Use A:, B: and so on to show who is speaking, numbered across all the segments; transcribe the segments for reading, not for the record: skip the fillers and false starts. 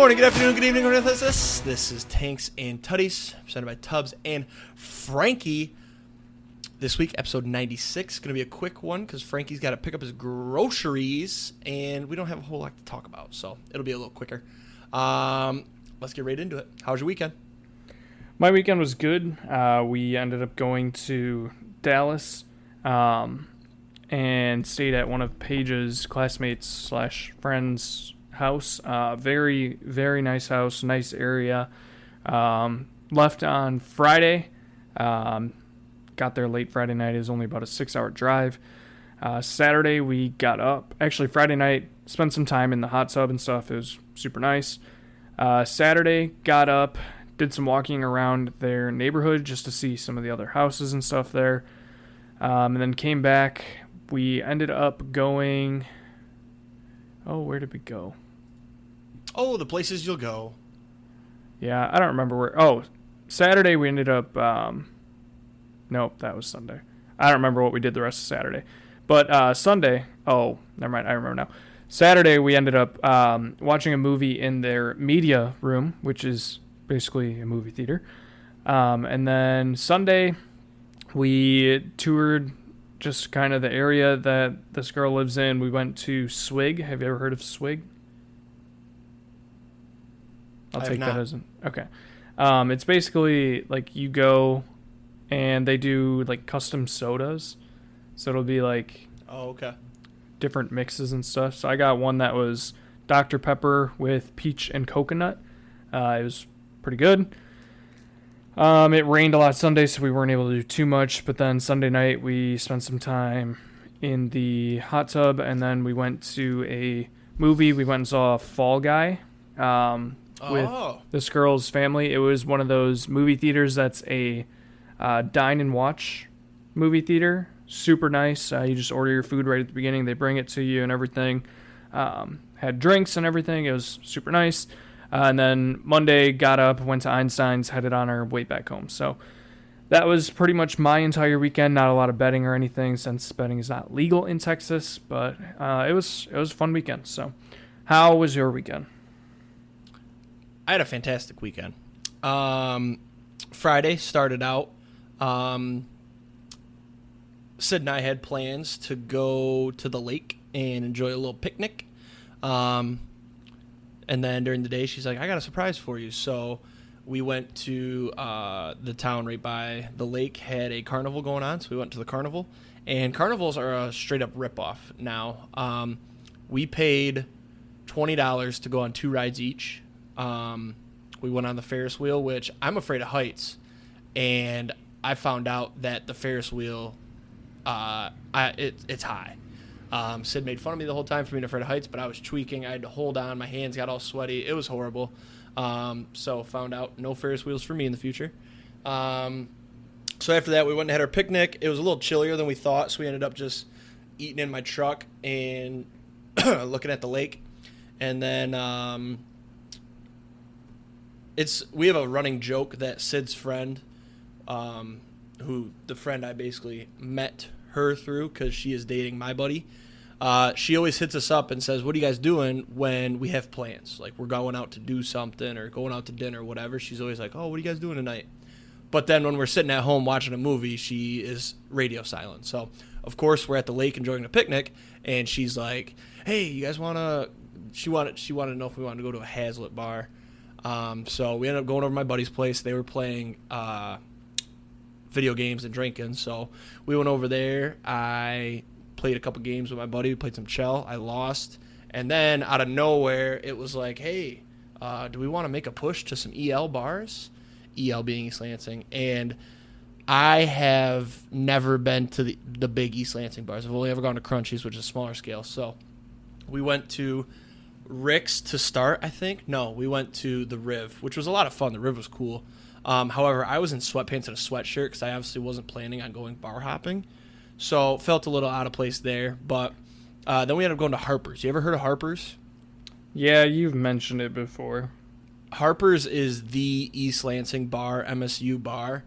A: morning, good afternoon, good evening, whatever this is. This is Tanks and Tutties, presented by Tubbs and Franke. This week, episode 96, going to be a quick one because Frankie's got to pick up his groceries, and we don't have a whole lot to talk about, so it'll be a little quicker. Let's get right into it. How was your weekend?
B: My weekend was good. We ended up going to Dallas and stayed at one of Paige's classmates / friends' house. Very, very nice house, nice area. Left on Friday. Got there late Friday night. It was only about a 6-hour drive. Saturday we got up. Actually, Friday night, spent some time in the hot tub and stuff. It was super nice. Saturday, got up, did some walking around their neighborhood just to see some of the other houses and stuff there. And then came back. We ended up going... Oh, where did we go?
A: Oh, the places you'll go.
B: Yeah, I don't remember where... Oh, Saturday we ended up... Nope, that was Sunday. I don't remember what we did the rest of Saturday. But Sunday... Oh, never mind, I remember now. Saturday we ended up watching a movie in their media room, which is basically a movie theater. And then Sunday we toured just kind of the area that this girl lives in. We went to Swig. Have you ever heard of Swig? I'll take that as an... Okay. It's basically like you go and they do like custom sodas. So it'll be like...
A: Oh, okay.
B: Different mixes and stuff. So I got one that was Dr. Pepper with peach and coconut. It was pretty good. It rained a lot Sunday, so we weren't able to do too much. But then Sunday night, we spent some time in the hot tub, and then we went to a movie. We went and saw Fall Guy with this girl's family. It was one of those movie theaters that's a dine and watch movie theater. Super nice. You just order your food right at the beginning. They bring it to you and everything. Had drinks and everything. It was super nice. And then Monday, got up, went to Einstein's, headed on our way back home. So that was pretty much my entire weekend. Not a lot of betting or anything, since betting is not legal in Texas. But it was a fun weekend. So how was your weekend?
A: I had a fantastic weekend. Friday started out. Sid and I had plans to go to the lake and enjoy a little picnic. And then during the day, she's like, I got a surprise for you. So we went to the town right by the lake, had a carnival going on. So we went to the carnival. And carnivals are a straight-up ripoff now. We paid $20 to go on 2 rides each. We went on the Ferris wheel, which I'm afraid of heights. And I found out that the Ferris wheel, it's high. Sid made fun of me the whole time for being afraid of heights, but I was tweaking. I had to hold on. My hands got all sweaty. It was horrible. So found out no Ferris wheels for me in the future. So after that, we went and had our picnic. It was a little chillier than we thought, so we ended up just eating in my truck and looking at the lake. And then we have a running joke that Sid's friend, who the friend I basically met her through because she is dating my buddy. She always hits us up and says, what are you guys doing when we have plans? Like we're going out to do something or going out to dinner or whatever. She's always like, oh, what are you guys doing tonight? But then when we're sitting at home watching a movie, she is radio silent. So, of course, we're at the lake enjoying a picnic, and she's like, hey, you guys want to... She wanted to know if we wanted to go to a Hazlitt bar. So we ended up going over to my buddy's place. They were playing... video games and drinking, so we went over there. I played a couple games with my buddy. We played some chell. I lost, and then out of nowhere it was like, hey, do we want to make a push to some EL bars? EL being East Lansing. And I have never been to the big East Lansing bars. I've only ever gone to Crunchies, which is a smaller scale. So we went to Rick's to start, I think. No, we went to the Riv, which was a lot of fun. The Riv was cool. However, I was in sweatpants and a sweatshirt because I obviously wasn't planning on going bar hopping. So felt a little out of place there. But then we ended up going to Harper's. You ever heard of Harper's?
B: Yeah, you've mentioned it before.
A: Harper's is the East Lansing bar, MSU bar.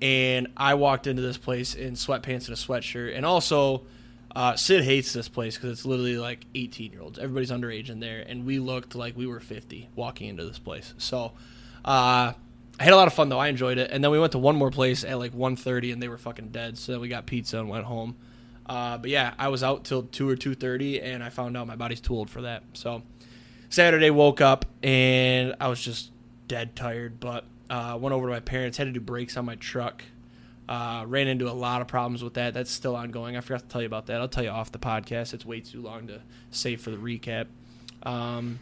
A: And I walked into this place in sweatpants and a sweatshirt. And also, Sid hates this place because it's literally like 18-year-olds. Everybody's underage in there, and we looked like we were 50 walking into this place. So I had a lot of fun, though. I enjoyed it. And then we went to one more place at like 1:30, and they were fucking dead. So then we got pizza and went home. But, yeah, I was out till 2 or 2:30, and I found out my body's too old for that. So Saturday, woke up, and I was just dead tired. But went over to my parents, had to do brakes on my truck. Ran into a lot of problems with that. That's still ongoing. I forgot to tell you about that. I'll tell you off the podcast. It's way too long to save for the recap. And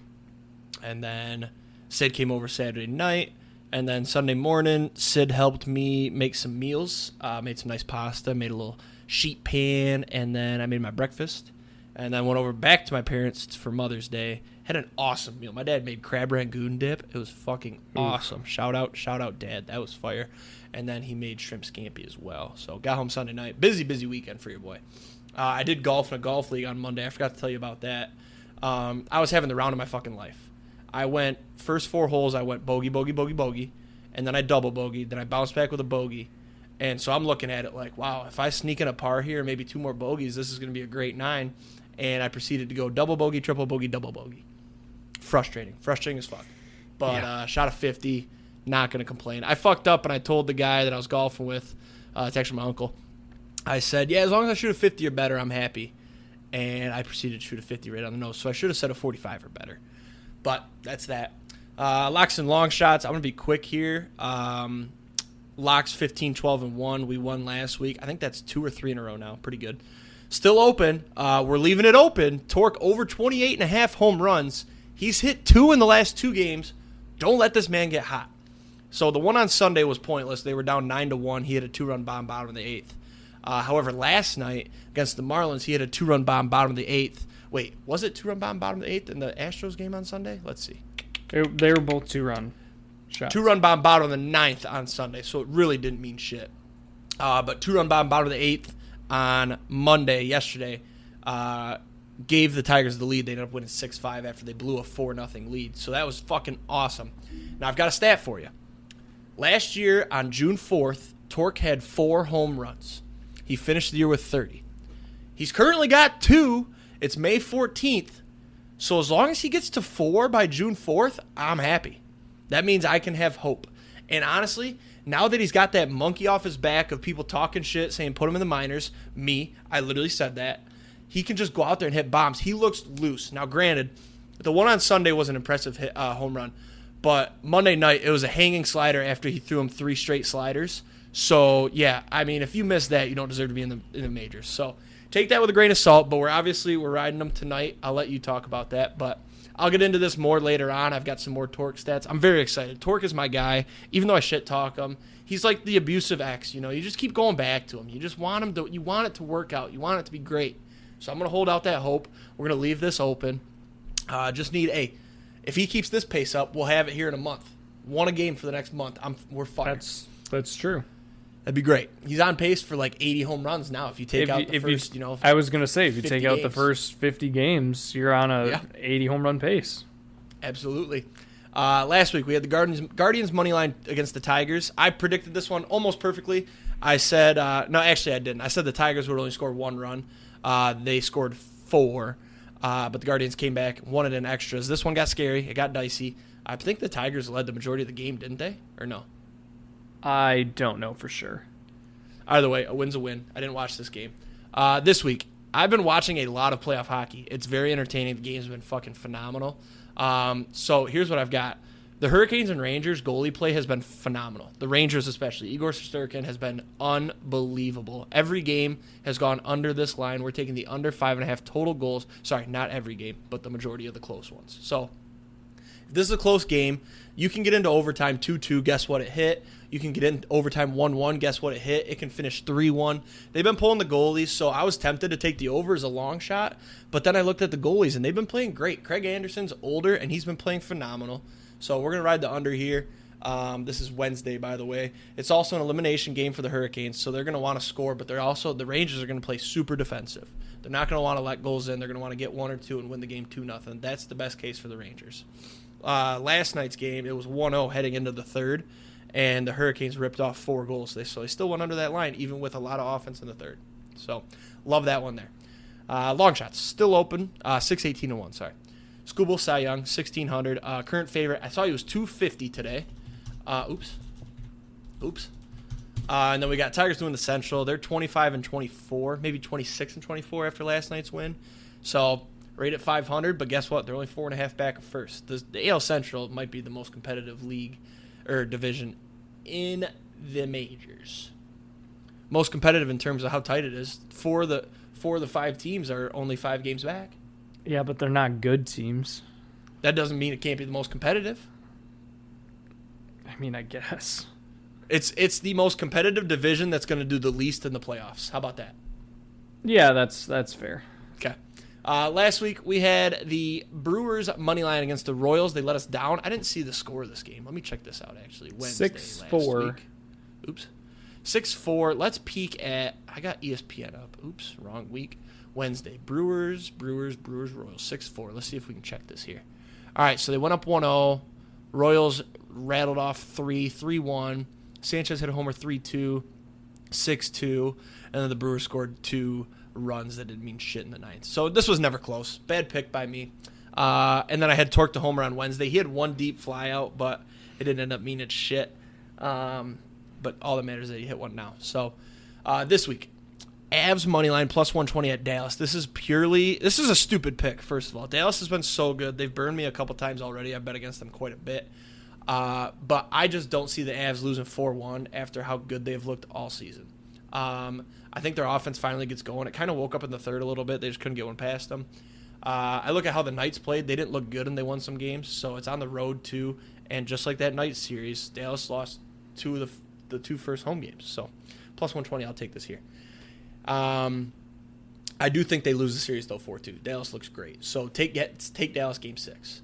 A: then Sid came over Saturday night. And then Sunday morning, Sid helped me make some meals. Made some nice pasta. Made a little sheet pan. And then I made my breakfast. And then went over back to my parents for Mother's Day. Had an awesome meal. My dad made crab rangoon dip. It was fucking awesome. Shout out, Dad. That was fire. And then he made shrimp scampi as well. So got home Sunday night. Busy weekend for your boy. I did golf in a golf league on Monday. I forgot to tell you about that. I was having the round of my fucking life. I went first 4 holes. I went bogey, bogey, bogey, bogey. And then I double bogeyed. Then I bounced back with a bogey. And so I'm looking at it like, wow, if I sneak in a par here, maybe 2 more bogeys, this is going to be a great 9. And I proceeded to go double bogey, triple bogey, double bogey. Frustrating as fuck. But shot a 50. Not going to complain. I fucked up, and I told the guy that I was golfing with, it's actually my uncle, I said, yeah, as long as I shoot a 50 or better, I'm happy. And I proceeded to shoot a 50 right on the nose. So I should have said a 45 or better. But that's that. Locks and long shots. I'm going to be quick here. Locks 15, 12, and 1. We won last week. I think that's 2 or 3 in a row now. Pretty good. Still open. We're leaving it open. Tork over 28.5 home runs. He's hit 2 in the last 2 games. Don't let this man get hot. So the one on Sunday was pointless. They were down 9-1. He hit a 2-run bomb bottom of the 8th. However, last night against the Marlins, he hit a 2-run bomb bottom of the 8th. Wait, was it 2-run bomb bottom of the 8th in the Astros game on Sunday? Let's see.
B: They were both 2-run shots.
A: 2-run bomb bottom of the 9th on Sunday, so it really didn't mean shit. But 2-run bomb bottom of the 8th on Monday, yesterday, gave the Tigers the lead. They ended up winning 6-5 after they blew a 4-0 lead. So that was fucking awesome. Now I've got a stat for you. Last year on June 4th, Tork had 4 home runs. He finished the year with 30. He's currently got 2. It's May 14th. So as long as he gets to 4 by June 4th, I'm happy. That means I can have hope. And honestly, now that he's got that monkey off his back of people talking shit, saying put him in the minors, I literally said that, he can just go out there and hit bombs. He looks loose. Now, granted, the one on Sunday was an impressive home run. But Monday night, it was a hanging slider after he threw him 3 straight sliders. So, yeah, I mean, if you miss that, you don't deserve to be in the majors. So take that with a grain of salt. But we're riding them tonight. I'll let you talk about that. But I'll get into this more later on. I've got some more Tork stats. I'm very excited. Tork is my guy. Even though I shit talk him, he's like the abusive ex. You know, you just keep going back to him. You just want you want it to work out. You want it to be great. So I'm going to hold out that hope. We're going to leave this open. Just need if he keeps this pace up, we'll have it here in a month. 1 a game for the next month. We're fine.
B: That's true.
A: That'd be great. He's on pace for like 80 home runs now. If you take out the first,
B: I was gonna say, if you take out
A: games.
B: the first 50 games, you're on a 80 home run pace.
A: Absolutely. Last week we had the Guardians money line against the Tigers. I predicted this one almost perfectly. I said no, actually I didn't. I said the Tigers would only score 1 run. They scored 4. But the Guardians came back, won it in extras. This one got scary. It got dicey. I think the Tigers led the majority of the game, didn't they? Or no?
B: I don't know for sure.
A: Either way, a win's a win. I didn't watch this game. This week, I've been watching a lot of playoff hockey. It's very entertaining. The game's been fucking phenomenal. So here's what I've got. The Hurricanes and Rangers goalie play has been phenomenal. The Rangers especially. Igor Shesterkin has been unbelievable. Every game has gone under this line. We're taking the under 5.5 total goals. Sorry, not every game, but the majority of the close ones. So if this is a close game, you can get into overtime 2-2. Guess what? It hit. You can get in overtime 1-1. Guess what? It hit. It can finish 3-1. They've been pulling the goalies, so I was tempted to take the over as a long shot, but then I looked at the goalies, and they've been playing great. Craig Anderson's older, and he's been playing phenomenal. So we're going to ride the under here. This is Wednesday, by the way. It's also an elimination game for the Hurricanes, so they're going to want to score, but the Rangers are going to play super defensive. They're not going to want to let goals in. They're going to want to get 1 or 2 and win the game 2-0. That's the best case for the Rangers. Last night's game, it was 1-0 heading into the third, and the Hurricanes ripped off 4 goals. So they still went under that line, even with a lot of offense in the third. So love that one there. Long shots still open. 6-18-1. Sorry. Scooble Cy Young 1600. Current favorite. I saw he was 250 today. Oops. And then we got Tigers doing the Central. They're 25-24, maybe 26-24 after last night's win. So right at 500. But guess what? They're only 4.5 back of first. The AL Central might be the most competitive league or division in the majors. Most competitive in terms of how tight it is. Four of the 5 teams are only 5 games back.
B: Yeah, but they're not good teams.
A: That doesn't mean it can't be the most competitive.
B: I mean, I guess.
A: It's the most competitive division that's going to do the least in the playoffs. How about that?
B: Yeah, that's fair.
A: Okay. Last week we had the Brewers money line against the Royals. They let us down. I didn't see the score of this game. Let me check this out, actually. Wednesday
B: 6-4.
A: last week. Oops. 6-4. Let's peek at... I got ESPN up. Oops, wrong week. Wednesday. Brewers, Royals. 6-4. Let's see if we can check this here. All right, so they went up 1-0. Royals rattled off 3-1. Sanchez hit a homer 3-2, 6-2, and then the Brewers scored 2 runs that didn't mean shit in the ninth. So this was never close. Bad pick by me. And then I had Tork to homer on Wednesday. He had 1 deep fly out, but it didn't end up meaning shit. But all that matters is that he hit one now. So this week, Avs money line plus 120 at Dallas. This is a stupid pick, first of all. Dallas has been so good. They've burned me a couple times already. I bet against them quite a bit. But I just don't see the Avs losing 4-1 after how good they've looked all season. I think their offense finally gets going. It kind of woke up in the third a little bit. They just couldn't get one past them. I look at how the Knights played. They didn't look good, and they won some games. So it's on the road, too. And just like that Knights series, Dallas lost 2 of the 2 first home games. So plus 120, I'll take this here. I do think they lose the series, though, 4-2. Dallas looks great. So take Dallas game 6.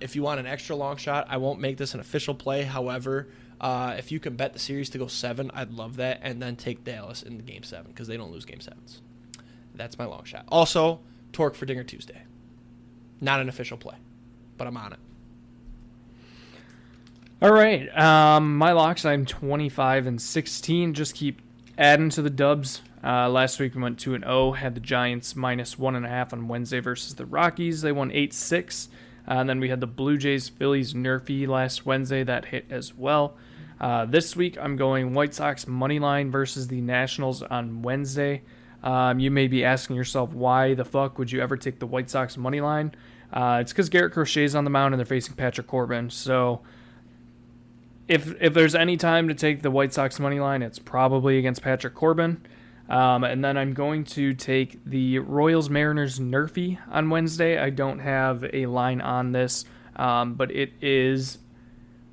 A: If you want an extra long shot, I won't make this an official play. However, if you can bet the series to go 7, I'd love that. And then take Dallas in the game 7 because they don't lose game 7s. That's my long shot. Also, Tork for Dinger Tuesday. Not an official play, but I'm on it.
B: All right. My locks, I'm 25-16. Just keep adding to the dubs. Last week we went 2-0. Had the Giants minus 1.5 on Wednesday versus the Rockies. They won 8-6. And then we had the Blue Jays, Phillies, Nerfy last Wednesday. That hit as well. This week, I'm going White Sox money line versus the Nationals on Wednesday. You may be asking yourself, why the fuck would you ever take the White Sox money line? It's because Garrett Crochet's on the mound and they're facing Patrick Corbin. So if there's any time to take the White Sox money line, it's probably against Patrick Corbin. And then I'm going to take the Royals-Mariners Nerfy on Wednesday. I don't have a line on this, but it is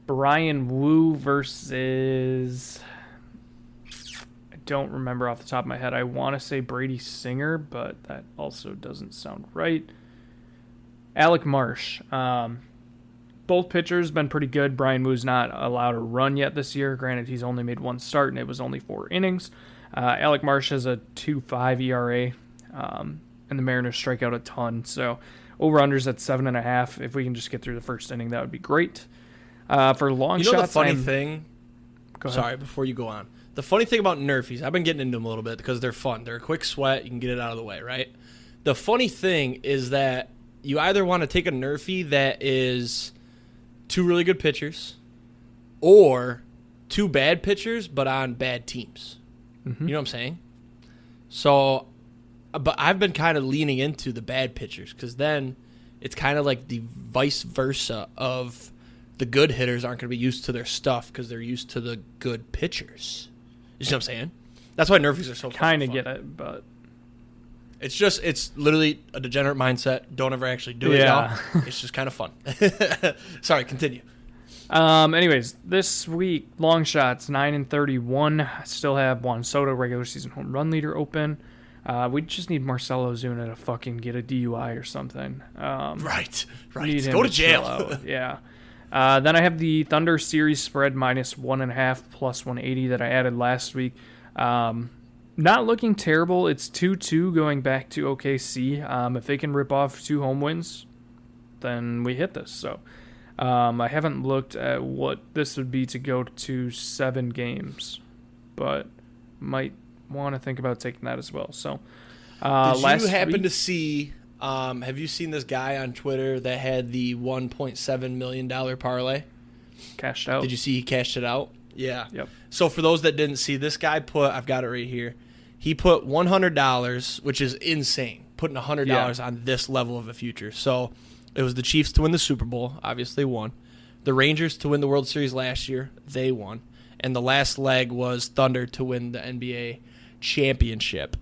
B: Brian Wu versus... I don't remember off the top of my head. I want to say Brady Singer, but that also doesn't sound right. Alec Marsh. Both pitchers been pretty good. Brian Wu's not allowed a run yet this year. Granted, he's only made 1 start, and it was only 4 innings. Alec Marsh has a 2.5 ERA, and the Mariners strike out a ton. So over-unders at 7.5. If we can just get through the first inning, that would be great. For long shots,
A: the funny thing...
B: Go ahead.
A: Sorry, before you go on. The funny thing about Nerfies, I've been getting into them a little bit because they're fun. They're a quick sweat. You can get it out of the way, right? The funny thing is that you either want to take a Nerfie that is 2 really good pitchers or 2 bad pitchers but on bad teams.
B: Mm-hmm.
A: You know what I'm saying? So, but I've been kind of leaning into the bad pitchers because then it's kind of like the vice versa of the good hitters aren't going to be used to their stuff because they're used to the good pitchers. You see what I'm saying? That's why Nerfies are so
B: kind of
A: fun.
B: get it, but
A: it's literally a degenerate mindset. Don't ever actually do it, y'all. It's just kind of fun. Sorry, continue.
B: Anyways, this week, long shots, 9-31. I still have Juan Soto, regular season home run leader, open. We just need Marcelo Zuna to fucking get a DUI or something.
A: Right.
B: Go to jail. Yeah. Then I have the Thunder series spread minus 1.5 plus 180 that I added last week. Not looking terrible. It's 2-2 going back to OKC. If they can rip off 2 home wins, then we hit this. So I haven't looked at what this would be to go to 7 games, but might want to think about taking that as well. So
A: Did you happen to see? Have you seen this guy on Twitter that had the $1.7 million parlay?
B: Cashed out.
A: Did you see he cashed it out? Yeah.
B: Yep.
A: So for those that didn't see, this guy I've got it right here. He put $100, which is insane, putting $100 on this level of a future. So it was the Chiefs to win the Super Bowl, obviously won. The Rangers to win the World Series last year, they won. And the last leg was Thunder to win the NBA championship.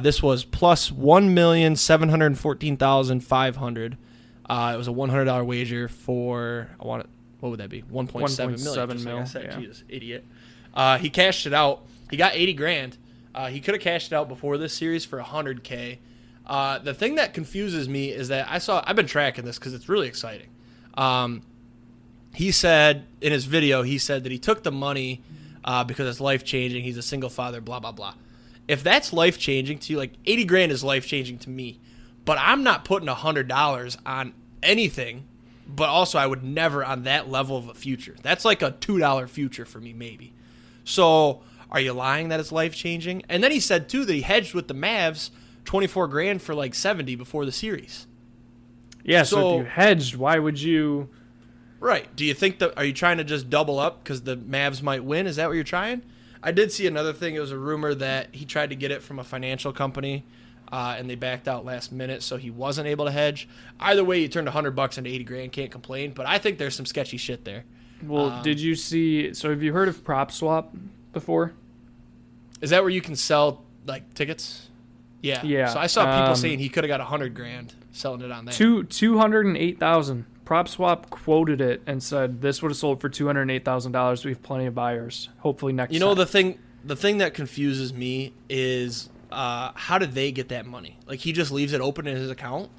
A: This was plus $1,714,500. It was a $100 wager for what would that be? 1.7 million. Just like I said, Jesus, idiot. He cashed it out. He got $80,000. He could have cashed it out before this series for $100K. The thing that confuses me is that I've been tracking this because it's really exciting. He said in his video, that he took the money because it's life-changing. He's a single father, blah, blah, blah. If that's life-changing to you, like $80,000 is life-changing to me, but I'm not putting $100 on anything, but also I would never on that level of a future. That's like a $2 future for me, maybe. So are you lying that it's life-changing? And then he said, too, that he hedged with the Mavs $24,000 for like 70 before the series.
B: Yeah, so if you hedged, why would you...
A: Right. Do you think are you trying to just double up because the Mavs might win? Is that what you're trying? I did see another thing. It was a rumor that he tried to get it from a financial company, and they backed out last minute, so he wasn't able to hedge. Either way, he turned $100 into $80,000. Can't complain. But I think there's some sketchy shit there.
B: Well, did you see? So have you heard of Prop Swap before?
A: Is that where you can sell like tickets? Yeah.
B: Yeah.
A: So I saw people saying he could have got $100,000 selling it on that.
B: 208,000. Prop Swap quoted it and said this would have sold for $208,000. We have plenty of buyers. Hopefully next.
A: You know
B: time.
A: the thing that confuses me is how did they get that money? Like he just leaves it open in his account,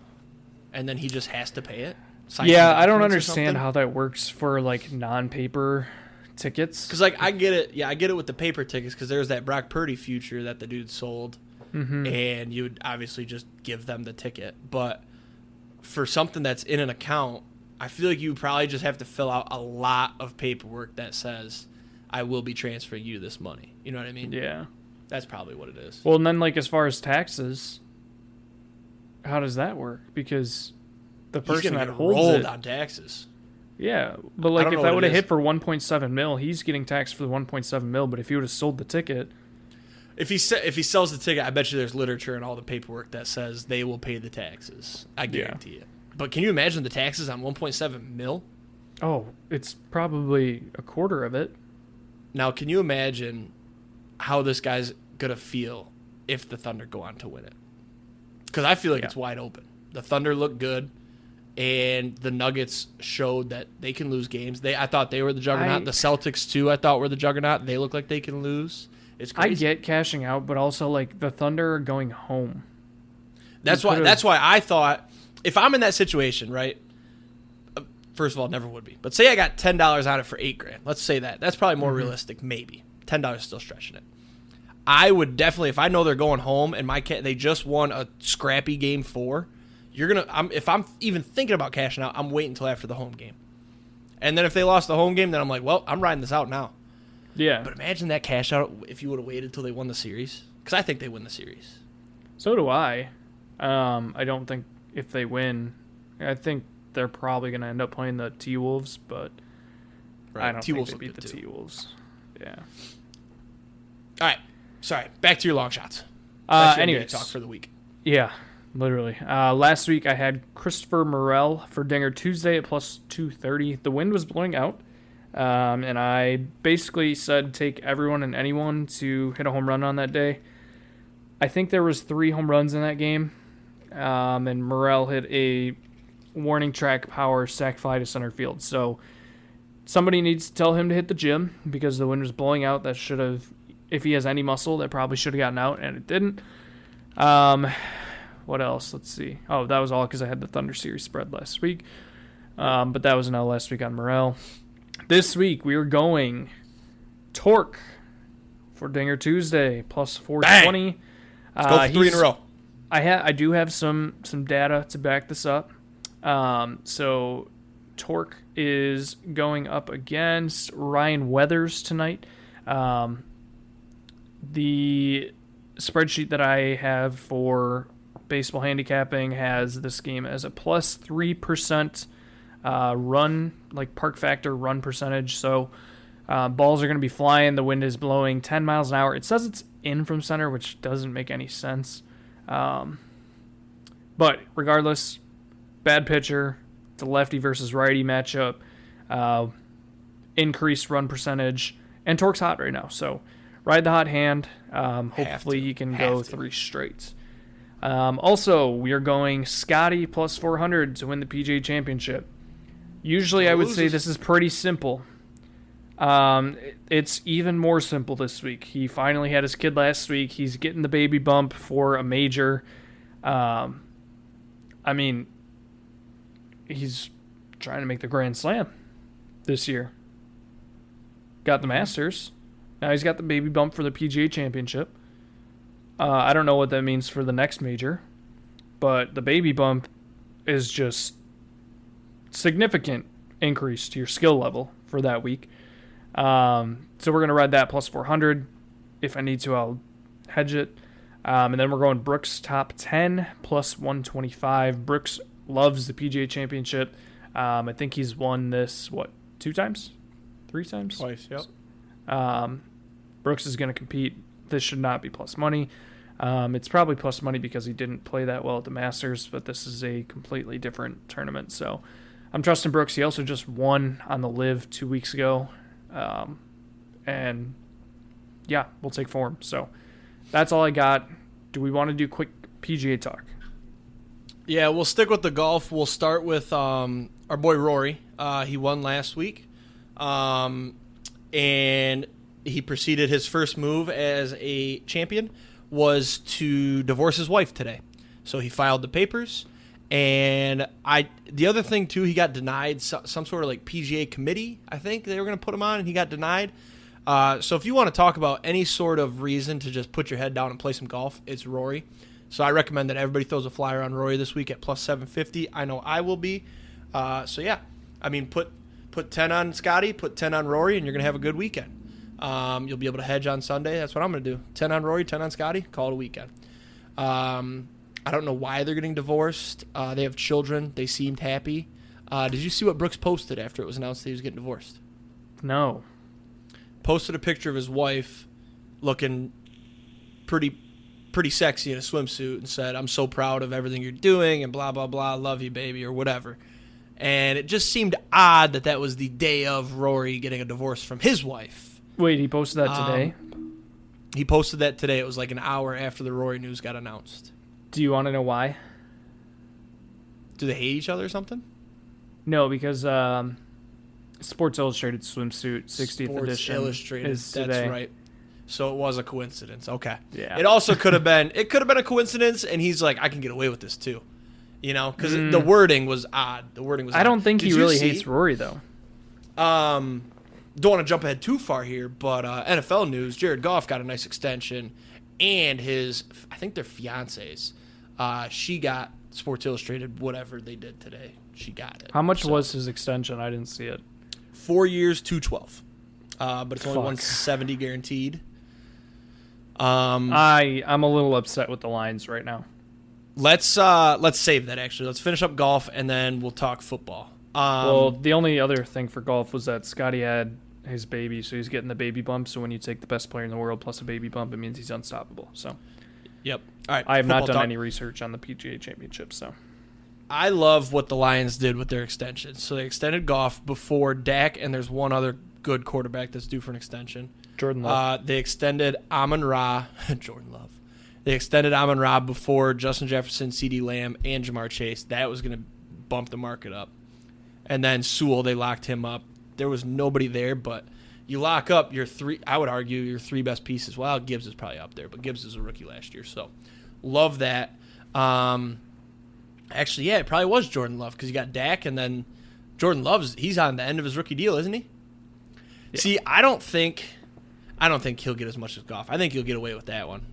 A: and then he just has to pay it.
B: Yeah, I don't understand how that works for like non-paper tickets.
A: Because like I get it. Yeah, I get it with the paper tickets because there's that Brock Purdy future that the dude sold, and you would obviously just give them the ticket. But for something that's in an account, I feel like you probably just have to fill out a lot of paperwork that says, I will be transferring you this money. You know what I mean?
B: Yeah.
A: That's probably what it is.
B: Well, and then, like, as far as taxes, how does that work? Because the person that holds it
A: on taxes.
B: Yeah, but, like, if that would have hit for 1.7 mil, he's getting taxed for the 1.7 mil, but if he would have sold the ticket...
A: If he sells the ticket, I bet you there's literature and all the paperwork that says they will pay the taxes. I guarantee it. But can you imagine the taxes on 1.7 mil?
B: Oh, it's probably a quarter of it.
A: Now, can you imagine how this guy's going to feel if the Thunder go on to win it? Because I feel like it's wide open. The Thunder look good, and the Nuggets showed that they can lose games. I thought they were the juggernaut. The Celtics, too, I thought were the juggernaut. They look like they can lose. It's crazy.
B: I get cashing out, but also, like, the Thunder are going home.
A: That's why I thought... If I'm in that situation, right? First of all, never would be. But say I got $10 on it for $8,000. Let's say that. That's probably more realistic, maybe. $10 is still stretching it. I would definitely, if I know they're going home and they just won a scrappy game 4, if I'm even thinking about cashing out, I'm waiting until after the home game. And then if they lost the home game, then I'm like, well, I'm riding this out now.
B: Yeah.
A: But imagine that cash out if you would have waited until they won the series. Because I think they win the series.
B: So do I. I don't think if they win, I think they're probably going to end up playing the T-Wolves, but I don't think they beat the T-Wolves. Yeah.
A: All right. Sorry. Back to your long shots.
B: Anyways.
A: Talk for the week.
B: Yeah, literally. Last week I had Christopher Morel for Dinger Tuesday at plus 230. The wind was blowing out, and I basically said take everyone and anyone to hit a home run on that day. I think there was 3 home runs in that game. And Morel hit a warning track power sac fly to center field. So somebody needs to tell him to hit the gym because the wind was blowing out. That should have, if he has any muscle, that probably should have gotten out, and it didn't. What else? Let's see. Oh, that was all because I had the Thunder Series spread last week. But that was now last week on Morel. This week we were going Tork for Dinger Tuesday plus 420.
A: Let's go for 3 in a row.
B: I do have some data to back this up. So Tork is going up against Ryan Weathers tonight. The spreadsheet that I have for baseball handicapping has this game as a plus 3% run, like park factor run percentage. So balls are going to be flying. The wind is blowing 10 miles an hour. It says it's in from center, which doesn't make any sense. But regardless, bad pitcher. It's a lefty versus righty matchup. Increased run percentage. And Tork's hot right now. So ride the hot hand. Hopefully he can go 3 straight. Also, we are going Scottie plus 400 to win the PGA Championship. Usually I would say this is pretty simple. It's even more simple this week. He finally had his kid last week. He's getting the baby bump for a major. I mean, he's trying to make the Grand Slam this year. Got the Masters. Now he's got the baby bump for the PGA Championship. I don't know what that means for the next major, but the baby bump is just significant increase to your skill level for that week. So we're going to ride that plus 400. If I need to, I'll hedge it. And then we're going Brooks top 10 plus 125. Brooks loves the PGA Championship. I think he's won this, 2 times? 3 times?
A: Twice, yep.
B: Brooks is going to compete. This should not be plus money. It's probably plus money because he didn't play that well at the Masters, but this is a completely different tournament. So I'm trusting Brooks. He also just won on the Live 2 weeks ago. And yeah, we'll take form. So that's all I got. Do we want to do quick PGA talk?
A: Yeah, we'll stick with the golf. We'll start with our boy Rory. He won last week. And he proceeded, his first move as a champion was to divorce his wife today. So he filed the papers. And the other thing, too, he got denied some sort of like PGA committee, I think they were going to put him on, and he got denied. So if you want to talk about any sort of reason to just put your head down and play some golf, it's Rory. So I recommend that everybody throws a flyer on Rory this week at plus 750. I know I will be. So yeah, I mean, put 10 on Scottie, put 10 on Rory, and you're going to have a good weekend. You'll be able to hedge on Sunday. That's what I'm going to do. 10 on Rory, 10 on Scottie, call it a weekend. I don't know why they're getting divorced. They have children. They seemed happy. Did you see what Brooks posted after it was announced that he was getting divorced?
B: No.
A: Posted a picture of his wife looking pretty sexy in a swimsuit and said, "I'm so proud of everything you're doing," and blah, blah, blah, "love you, baby," or whatever. And it just seemed odd that was the day of Rory getting a divorce from his wife.
B: Wait, he posted that today?
A: He posted that today. It was like an hour after the Rory news got announced.
B: Do you want to know why?
A: Do they hate each other or something?
B: No, because Sports Illustrated swimsuit 60th edition
A: Illustrated.
B: is
A: That's
B: today.
A: right. So it was a coincidence. Okay.
B: Yeah.
A: It also could have been a coincidence, and he's like, I can get away with this too. You know, because the wording was odd.
B: I don't think he really hates Rory, though.
A: Don't want to jump ahead too far here, but NFL news, Jared Goff got a nice extension, and I think their fiancés, she got Sports Illustrated, whatever they did today. She got it.
B: How much was his extension? I didn't see it.
A: 4 years, $212. But it's only $170 guaranteed.
B: I'm a little upset with the lines right now.
A: Let's save that, actually. Let's finish up golf, and then we'll talk football.
B: Well, the only other thing for golf was that Scottie had his baby, so he's getting the baby bump. So when you take the best player in the world plus a baby bump, it means he's unstoppable. So,
A: yep. All right.
B: I have not done any research on the PGA Championship, so.
A: I love what the Lions did with their extensions. So they extended Goff before Dak, and there's one other good quarterback that's due for an extension.
B: Jordan Love.
A: They extended Amon-Ra. Jordan Love. They extended Amon-Ra before Justin Jefferson, CeeDee Lamb, and Jamar Chase. That was going to bump the market up. And then Sewell, they locked him up. There was nobody there, but you lock up your three, I would argue, your 3 best pieces. Well, Gibbs is probably up there, but Gibbs is a rookie last year. So love that. Actually, yeah, it probably was Jordan Love because you got Dak, and then Jordan Love's, he's on the end of his rookie deal, isn't he? Yeah. See, I don't think he'll get as much as Goff. I think he'll get away with that one,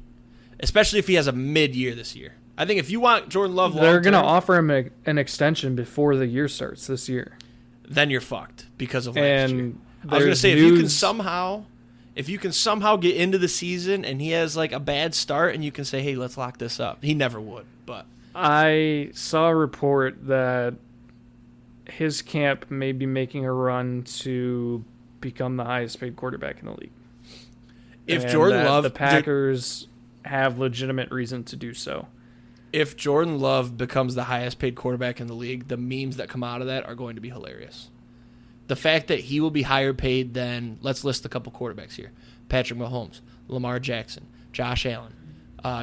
A: especially if he has a mid-year this year. I think if you want Jordan Love long-term,
B: they're going to offer him an extension before the year starts this year.
A: Then you're fucked because of last year.
B: And
A: I was going to say, if you can somehow If you can somehow get into the season and he has like a bad start and you can say, hey, let's lock this up. He never would, but.
B: I saw a report that his camp may be making a run to become the highest paid quarterback in the league.
A: If Jordan Love,
B: the Packers have legitimate reason to do so.
A: If Jordan Love becomes the highest paid quarterback in the league, the memes that come out of that are going to be hilarious. The fact that he will be higher paid than, let's list a couple quarterbacks here: Patrick Mahomes, Lamar Jackson, Josh Allen,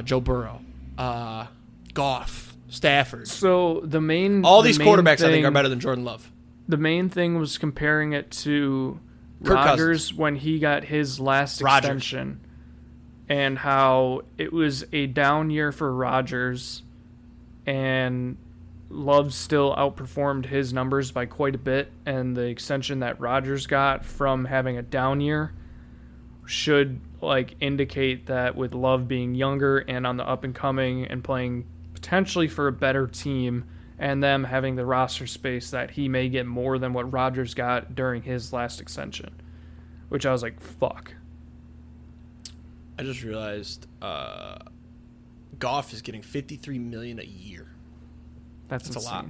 A: Joe Burrow, Goff, Stafford.
B: So
A: all these quarterbacks I think are better than Jordan Love.
B: The main thing was comparing it to
A: Kirk
B: Rodgers
A: Cousins.
B: when he got his last extension, and how it was a down year for Rodgers, and Love still outperformed his numbers by quite a bit, and the extension that Rodgers got from having a down year should like indicate that with Love being younger and on the up and coming and playing potentially for a better team and them having the roster space, that he may get more than what Rodgers got during his last extension, which I was like, fuck.
A: I just realized Goff is getting $53 million a year.
B: That's
A: a
B: insane.
A: lot.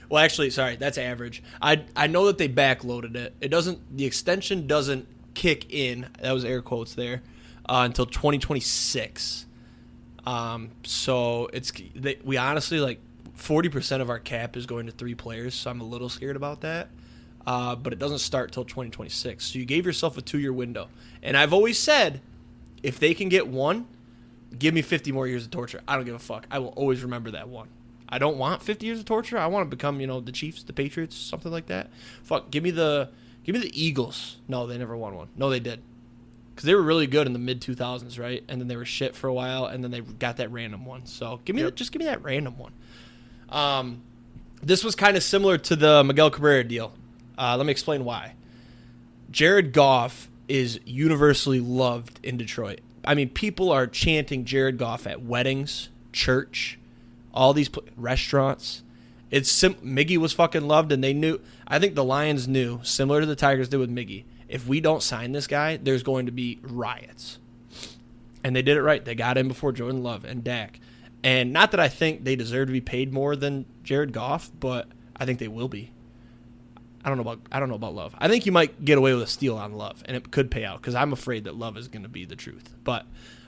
A: Well, actually, sorry, that's average. I know that they backloaded it. The extension doesn't kick in. That was air quotes there until 2026. So we honestly like 40% of our cap is going to 3 players. So I'm a little scared about that. But it doesn't start till 2026. So you gave yourself a 2-year window. And I've always said, if they can get one, give me 50 more years of torture. I don't give a fuck. I will always remember that one. I don't want 50 years of torture. I want to become, the Chiefs, the Patriots, something like that. Fuck, give me the Eagles. No, they never won one. No, they did. Because they were really good in the mid-2000s, right? And then they were shit for a while, and then they got that random one. So just give me that random one. This was kind of similar to the Miguel Cabrera deal. Let me explain why. Jared Goff is universally loved in Detroit. I mean, people are chanting Jared Goff at weddings, church, all these restaurants. Miggy was fucking loved, and they knew. I think the Lions knew, similar to the Tigers did with Miggy, if we don't sign this guy, there's going to be riots. And they did it right. They got him before Jordan Love and Dak. And not that I think they deserve to be paid more than Jared Goff, but I think they will be. I don't know about Love. I think you might get away with a steal on Love, and it could pay out because I'm afraid that Love is going to be the truth. But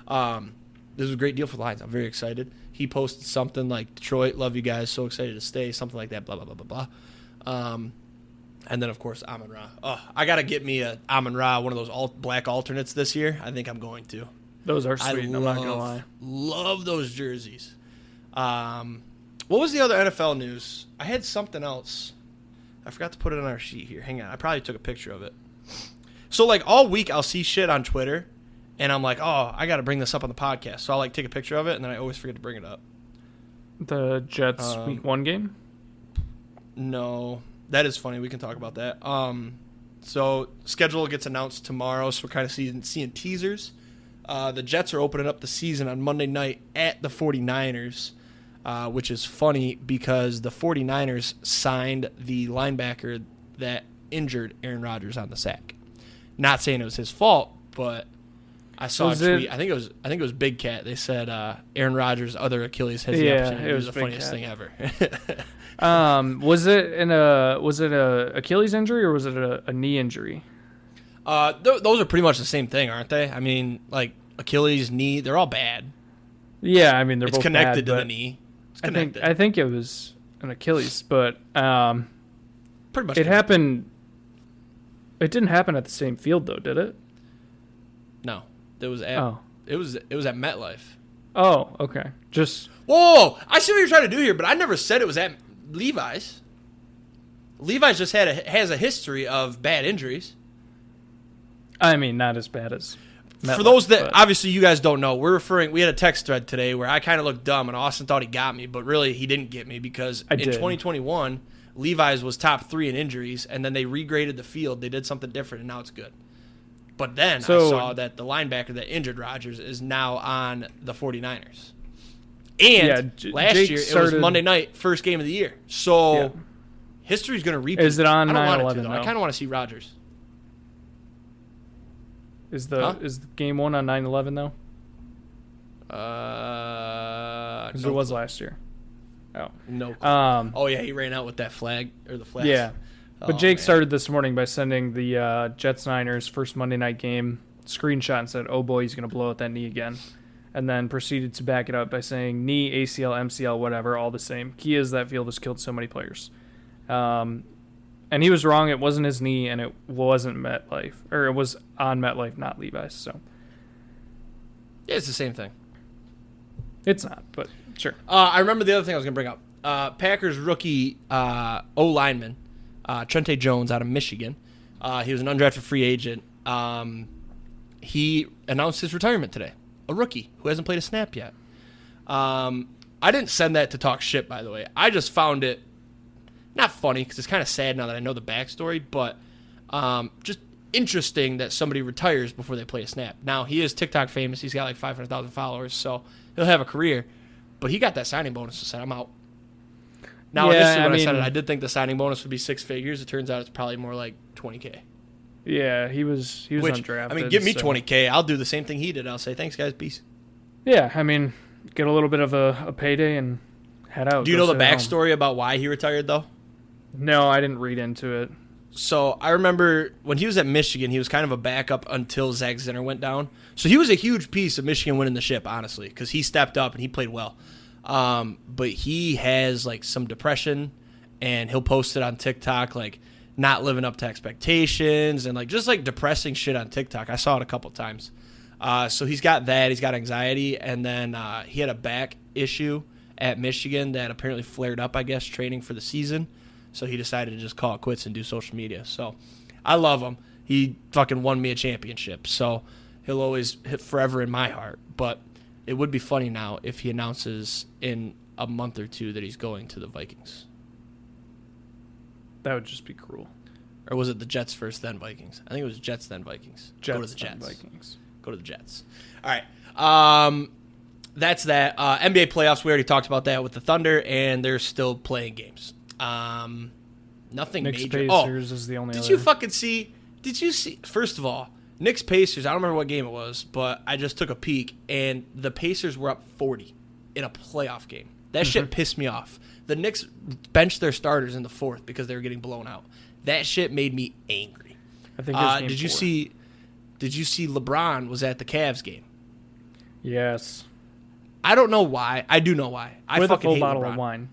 A: this is a great deal for the Lions. I'm very excited. He posted something like, Detroit, love you guys, so excited to stay, something like that, blah, blah, blah, blah, blah. And then, of course, Amon-Ra. Oh, I got to get me a Amon-Ra, one of those black alternates this year. I think I'm going to.
B: Those are sweet, I'm not going to lie.
A: Love those jerseys. What was the other NFL news? I had something else. I forgot to put it on our sheet here. Hang on. I probably took a picture of it. So, like, all week I'll see shit on Twitter, and I'm like, oh, I got to bring this up on the podcast. So I'll, like, take a picture of it, and then I always forget to bring it up.
B: The Jets Week 1 game?
A: No. That is funny. We can talk about that. So schedule gets announced tomorrow, so we're kind of seeing teasers. The Jets are opening up the season on Monday night at the 49ers, which is funny because the 49ers signed the linebacker that injured Aaron Rodgers on the sack. Not saying it was his fault, but I saw a tweet. I think it was Big Cat. They said Aaron Rodgers' other Achilles has the opportunity. It was the funniest thing ever.
B: Was it a Achilles injury or was it a knee injury?
A: Those are pretty much the same thing, aren't they? I mean, like Achilles, knee, they're all bad.
B: Yeah, I mean they're both
A: connected
B: bad,
A: to the knee. It's connected.
B: I think it was an Achilles, but
A: pretty much
B: it happened. It didn't happen at the same field though, did it?
A: No, it was at it was at MetLife.
B: Oh, okay. Just
A: whoa! I see what you're trying to do here, but I never said it was at Levi's. Levi's just has a history of bad injuries.
B: I mean, not as bad as MetLife,
A: for those that obviously you guys don't know. We had a text thread today where I kind of looked dumb and Austin thought he got me, but really he didn't get me because in 2021 Levi's was top 3 in injuries, and then they regraded the field. They did something different, and now it's good. But then I saw that the linebacker that injured Rodgers is now on the 49ers. And last year, it was Monday night, first game of the year. So history's going to repeat.
B: Is it on 9/11?
A: I kind of want to see Rodgers.
B: Is game 1 on 9/11 though? Because it was last year. Oh
A: no. Yeah, he ran out with that flag or the flag.
B: Yeah, but Jake started this morning by sending the Jets-Niners first Monday night game screenshot and said, "Oh boy, he's gonna blow out that knee again," and then proceeded to back it up by saying, "Knee, ACL, MCL, whatever, all the same. Key is that field has killed so many players." And he was wrong. It wasn't his knee, and it wasn't MetLife, or it was on MetLife, not Levi's. So
A: yeah, it's the same thing.
B: It's not, but sure.
A: I remember the other thing I was going to bring up. Packers rookie O-lineman, Trente Jones out of Michigan. He was an undrafted free agent. He announced his retirement today. A rookie who hasn't played a snap yet. I didn't send that to talk shit, by the way. I just found it not funny because it's kind of sad now that I know the backstory, but just interesting that somebody retires before they play a snap. Now, he is TikTok famous. He's got like 500,000 followers, so he'll have a career. But he got that signing bonus, so said, I'm out. Now, initially when I said it, I did think the signing bonus would be 6 figures. It turns out it's probably more like $20K.
B: Yeah, he was undrafted.
A: I mean, give me $20K. I'll do the same thing he did. I'll say, thanks, guys. Peace.
B: Yeah, I mean, get a little bit of a payday and head out.
A: Do you know the backstory about why he retired, though?
B: No, I didn't read into it.
A: So I remember when he was at Michigan, he was kind of a backup until Zach Zinner went down. So he was a huge piece of Michigan winning the ship, honestly, because he stepped up and he played well. But he has like some depression, and he'll post it on TikTok, like not living up to expectations and like just like depressing shit on TikTok. I saw it a couple times. So he's got that. He's got anxiety, and then he had a back issue at Michigan that apparently flared up, I guess, training for the season. So he decided to just call it quits and do social media. So I love him. He fucking won me a championship. So he'll always hit forever in my heart. But it would be funny now if he announces in a month or two that he's going to the Vikings.
B: That would just be cruel.
A: Or was it the Jets first, then Vikings? I think it was Jets, then Vikings. Go to the Jets.
B: Vikings.
A: Go to the Jets. All right. That's that. NBA playoffs, we already talked about that with the Thunder, and they're still playing games. Nothing
B: Knicks
A: major.
B: Pacers is the only
A: Did
B: other.
A: you fucking see? Did you see? First of all, Knicks Pacers. I don't remember what game it was, but I just took a peek, and the Pacers were up 40 in a playoff game. That shit pissed me off. The Knicks benched their starters in the fourth because they were getting blown out. That shit made me angry.
B: I think it was game
A: did you
B: 4.
A: see? Did you see LeBron was at the Cavs game?
B: Yes.
A: I don't know why. I do know why. I
B: With
A: fucking
B: a full
A: hate
B: bottle
A: LeBron.
B: of wine.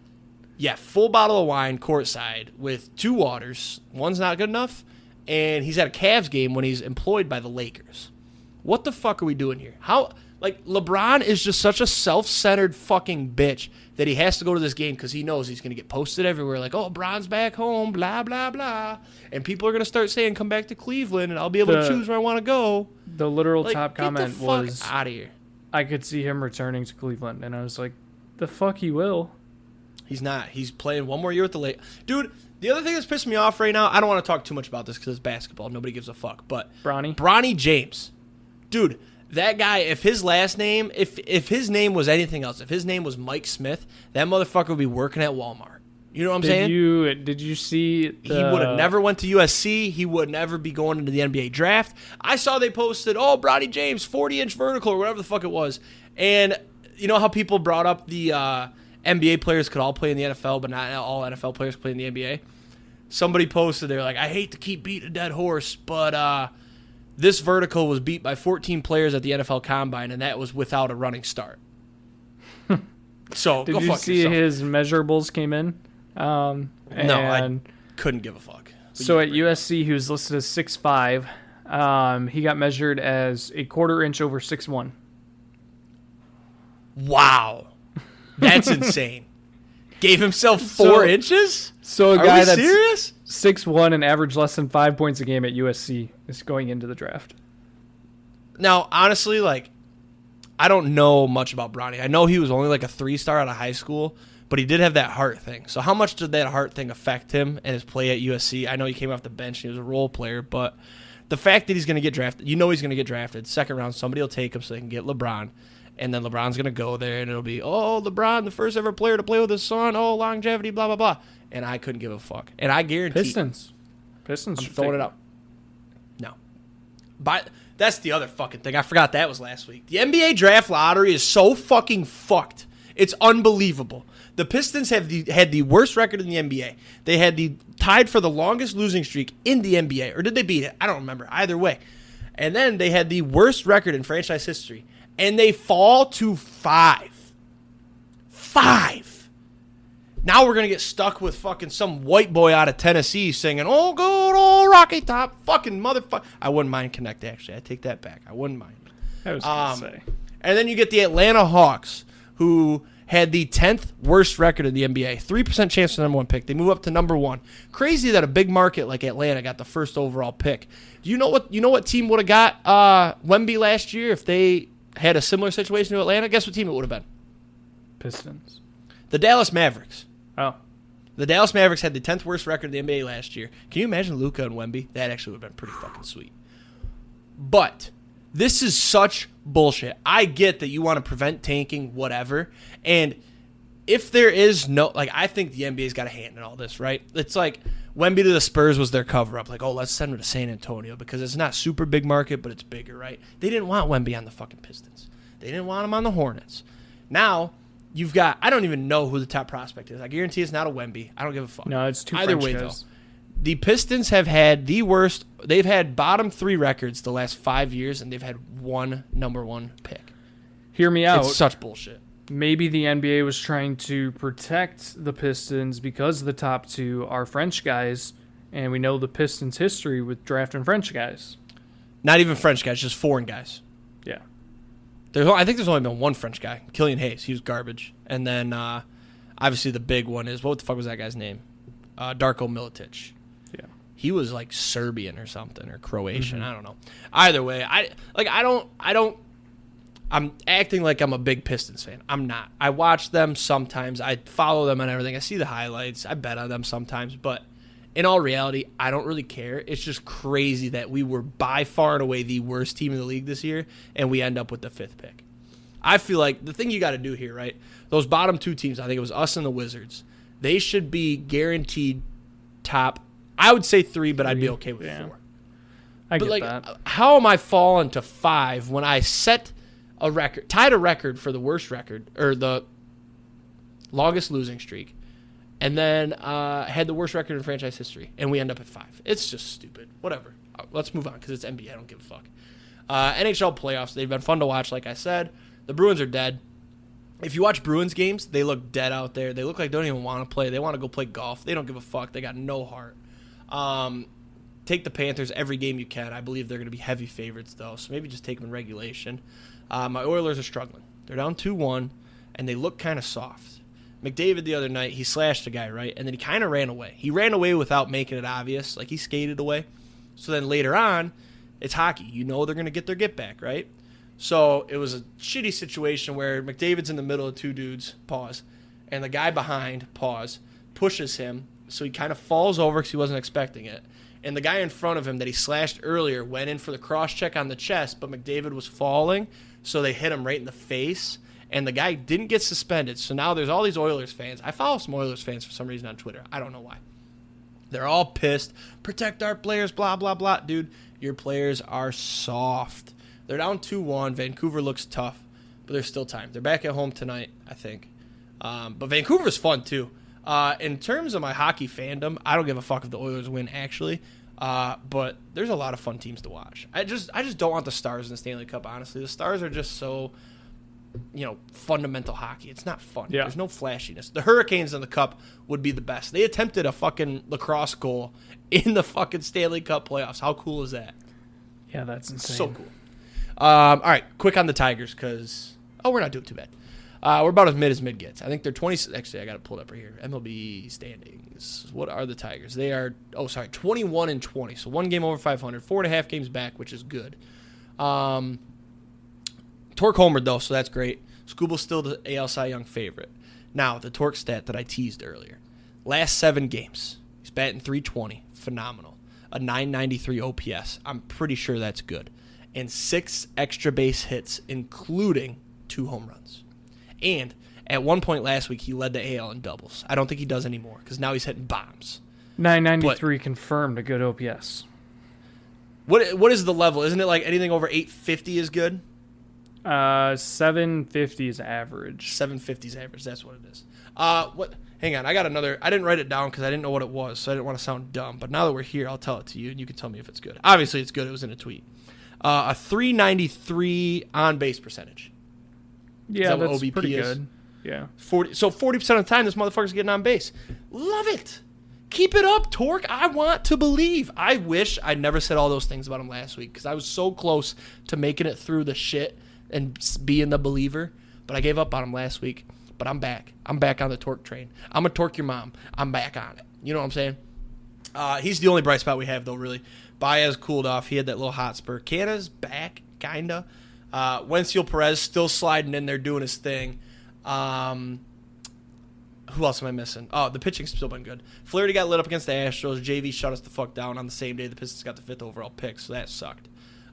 A: Yeah, full bottle of wine courtside with 2 waters. One's not good enough, and he's at a Cavs game when he's employed by the Lakers. What the fuck are we doing here? How, like, LeBron is just such a self-centered fucking bitch that he has to go to this game because he knows he's going to get posted everywhere like, oh, LeBron's back home, blah, blah, blah. And people are going to start saying, come back to Cleveland, and I'll be able to choose where I want to go.
B: The literal
A: Like,
B: top comment
A: get the
B: was,
A: fuck out of here.
B: I could see him returning to Cleveland. And I was like, the fuck he will.
A: He's not. He's playing one more year with the Lakers. Dude, the other thing that's pissing me off right now, I don't want to talk too much about this because it's basketball. Nobody gives a fuck. But Bronny James. Dude, that guy, if his last name, if his name was anything else, if his name was Mike Smith, that motherfucker would be working at Walmart. You know what I'm saying?
B: Did you see
A: He would have never went to USC. He would never be going into the NBA draft. I saw they posted, oh, Bronny James, 40-inch vertical or whatever the fuck it was. And you know how people brought up the NBA players could all play in the NFL, but not all NFL players play in the NBA? Somebody posted, they're like, I hate to keep beating a dead horse, but this vertical was beat by 14 players at the NFL Combine, and that was without a running start. So
B: Did
A: go
B: you
A: fuck
B: see
A: yourself.
B: his measurables came in?
A: No, I couldn't give a fuck.
B: So at USC, he was listed as 6'5". He got measured as a quarter inch over 6'1".
A: Wow. That's insane. Gave himself 4 inches?
B: So a
A: Are
B: guy
A: we
B: that's
A: serious?
B: 6'1" and averaged less than 5 points a game at USC is going into the draft.
A: Now, honestly, like, I don't know much about Bronny. I know he was only like a 3-star out of high school, but he did have that heart thing. So how much did that heart thing affect him and his play at USC? I know he came off the bench and he was a role player, but the fact that he's going to get drafted, you know he's going to get drafted. Second round, somebody will take him so they can get LeBron. And then LeBron's going to go there and it'll be, oh, LeBron, the first ever player to play with his son. Oh, longevity, blah, blah, blah. And I couldn't give a fuck. And I guarantee.
B: Pistons.
A: I'm throwing it out. No. But That's the other fucking thing. I forgot that was last week. The NBA draft lottery is so fucking fucked. It's unbelievable. The Pistons had the worst record in the NBA. They had tied for the longest losing streak in the NBA. Or did they beat it? I don't remember. Either way. And then they had the worst record in franchise history. And they fall to 5. 5. Now we're going to get stuck with fucking some white boy out of Tennessee singing, "Oh, good old Rocky Top." Fucking motherfucker. I wouldn't mind Connect, actually. I take that back. I wouldn't mind.
B: I was going to say.
A: And then you get the Atlanta Hawks, who had the 10th worst record in the NBA. 3% chance for the number 1 pick. They move up to number 1. Crazy that a big market like Atlanta got the first overall pick. Do you know what team would have got Wemby last year if they had a similar situation to Atlanta? Guess what team it would have been?
B: Pistons.
A: The Dallas Mavericks.
B: Oh.
A: The Dallas Mavericks had the 10th worst record in the NBA last year. Can you imagine Luka and Wemby? That actually would have been pretty fucking sweet. But this is such bullshit. I get that you want to prevent tanking, whatever. And if there is no, like, I think the NBA's got a hand in all this, right? It's like Wemby to the Spurs was their cover-up. Like, oh, let's send him to San Antonio because it's not super big market, but it's bigger, right? They didn't want Wemby on the fucking Pistons. They didn't want him on the Hornets. Now you've got, I don't even know who the top prospect is. I guarantee it's not a Wemby. I don't give a fuck.
B: No, it's two
A: Either
B: French
A: way,
B: guys.
A: though, the Pistons have had the worst. They've had bottom 3 records the last 5 years, and they've had one number 1 pick.
B: Hear me out.
A: It's such bullshit.
B: Maybe the NBA was trying to protect the Pistons because the top 2 are French guys, and we know the Pistons' history with drafting French guys.
A: Not even French guys, just foreign guys.
B: Yeah.
A: I think there's only been one French guy, Killian Hayes. He was garbage. And then, obviously, the big one is, what the fuck was that guy's name? Darko Milicic.
B: Yeah.
A: He was like Serbian or something, or Croatian. I don't know. Either way, I'm acting like I'm a big Pistons fan. I'm not. I watch them sometimes. I follow them and everything. I see the highlights. I bet on them sometimes. But in all reality, I don't really care. It's just crazy that we were by far and away the worst team in the league this year, and we end up with the 5th pick. I feel like the thing you got to do here, right? Those bottom 2 teams, I think it was us and the Wizards, they should be guaranteed top. I would say 3, but I'd be okay with 4.
B: I
A: but
B: get
A: like,
B: that.
A: how am I falling to 5 when I set a record, tied a record for the worst record, or the longest losing streak, and then had the worst record in franchise history, and we end up at 5? It's just stupid. Whatever. Let's move on because it's NBA. I don't give a fuck. NHL playoffs, they've been fun to watch, like I said. The Bruins are dead. If you watch Bruins games, they look dead out there. They look like they don't even want to play. They want to go play golf. They don't give a fuck. They got no heart. Take the Panthers every game you can. I believe they're going to be heavy favorites, though, so maybe just take them in regulation. My Oilers are struggling. They're down 2-1, and they look kind of soft. McDavid the other night, he slashed a guy, right? And then he kind of ran away. He ran away without making it obvious. Like, he skated away. So then later on, it's hockey. You know they're going to get their get back, right? So it was a shitty situation where McDavid's in the middle of 2 dudes, pause, and the guy behind, pause, pushes him, so he kind of falls over because he wasn't expecting it. And the guy in front of him that he slashed earlier went in for the cross-check on the chest, but McDavid was falling, so they hit him right in the face, and the guy didn't get suspended. So now there's all these Oilers fans. I follow some Oilers fans for some reason on Twitter. I don't know why. They're all pissed. Protect our players, blah, blah, blah. Dude, your players are soft. They're down 2-1. Vancouver looks tough, but there's still time. They're back at home tonight, I think. But Vancouver's fun, too. In terms of my hockey fandom, I don't give a fuck if the Oilers win, actually. But there's a lot of fun teams to watch. I just don't want the Stars in the Stanley Cup, honestly. The Stars are just so, fundamental hockey. It's not fun.
B: Yeah.
A: There's no flashiness. The Hurricanes in the Cup would be the best. They attempted a fucking lacrosse goal in the fucking Stanley Cup playoffs. How cool is that?
B: Yeah, that's insane.
A: So cool. All right, quick on the Tigers because, we're not doing too bad. We're about as mid gets. I think they're 20. Actually, I got it pulled up right here. MLB standings. What are the Tigers? They are, 21-20. So 1 game over 500, 4.5 games back, which is good. Tork homered, though, so that's great. Scooble's still the AL Cy Young favorite. Now, the Tork stat that I teased earlier. Last 7 games, he's batting .320. Phenomenal. A .993 OPS. I'm pretty sure that's good. And 6 extra base hits, including 2 home runs. And at one point last week, he led the AL in doubles. I don't think he does anymore because now he's hitting bombs.
B: 993 confirmed a good OPS.
A: What is the level? Isn't it like anything over 850 is good?
B: 750 is average.
A: 750 is average. That's what it is. What? Hang on. I got another. I didn't write it down because I didn't know what it was, so I didn't want to sound dumb. But now that we're here, I'll tell it to you, and you can tell me if it's good. Obviously, it's good. It was in a tweet. A 393 on base percentage.
B: Yeah, that's pretty good. Yeah.
A: 40% of the time, this motherfucker's getting on base. Love it. Keep it up, Tork. I want to believe. I wish I never said all those things about him last week because I was so close to making it through the shit and being the believer. But I gave up on him last week. But I'm back. I'm back on the Tork train. I'm going to Tork your mom. I'm back on it. You know what I'm saying? He's the only bright spot we have, though, really. Baez cooled off. He had that little hot spur. Canada's back, kind of. Wenceel Perez still sliding in there doing his thing. Who else am I missing? Oh, the pitching's still been good. Flaherty got lit up against the Astros. JV shut us the fuck down on the same day the Pistons got the 5th overall pick, so that sucked.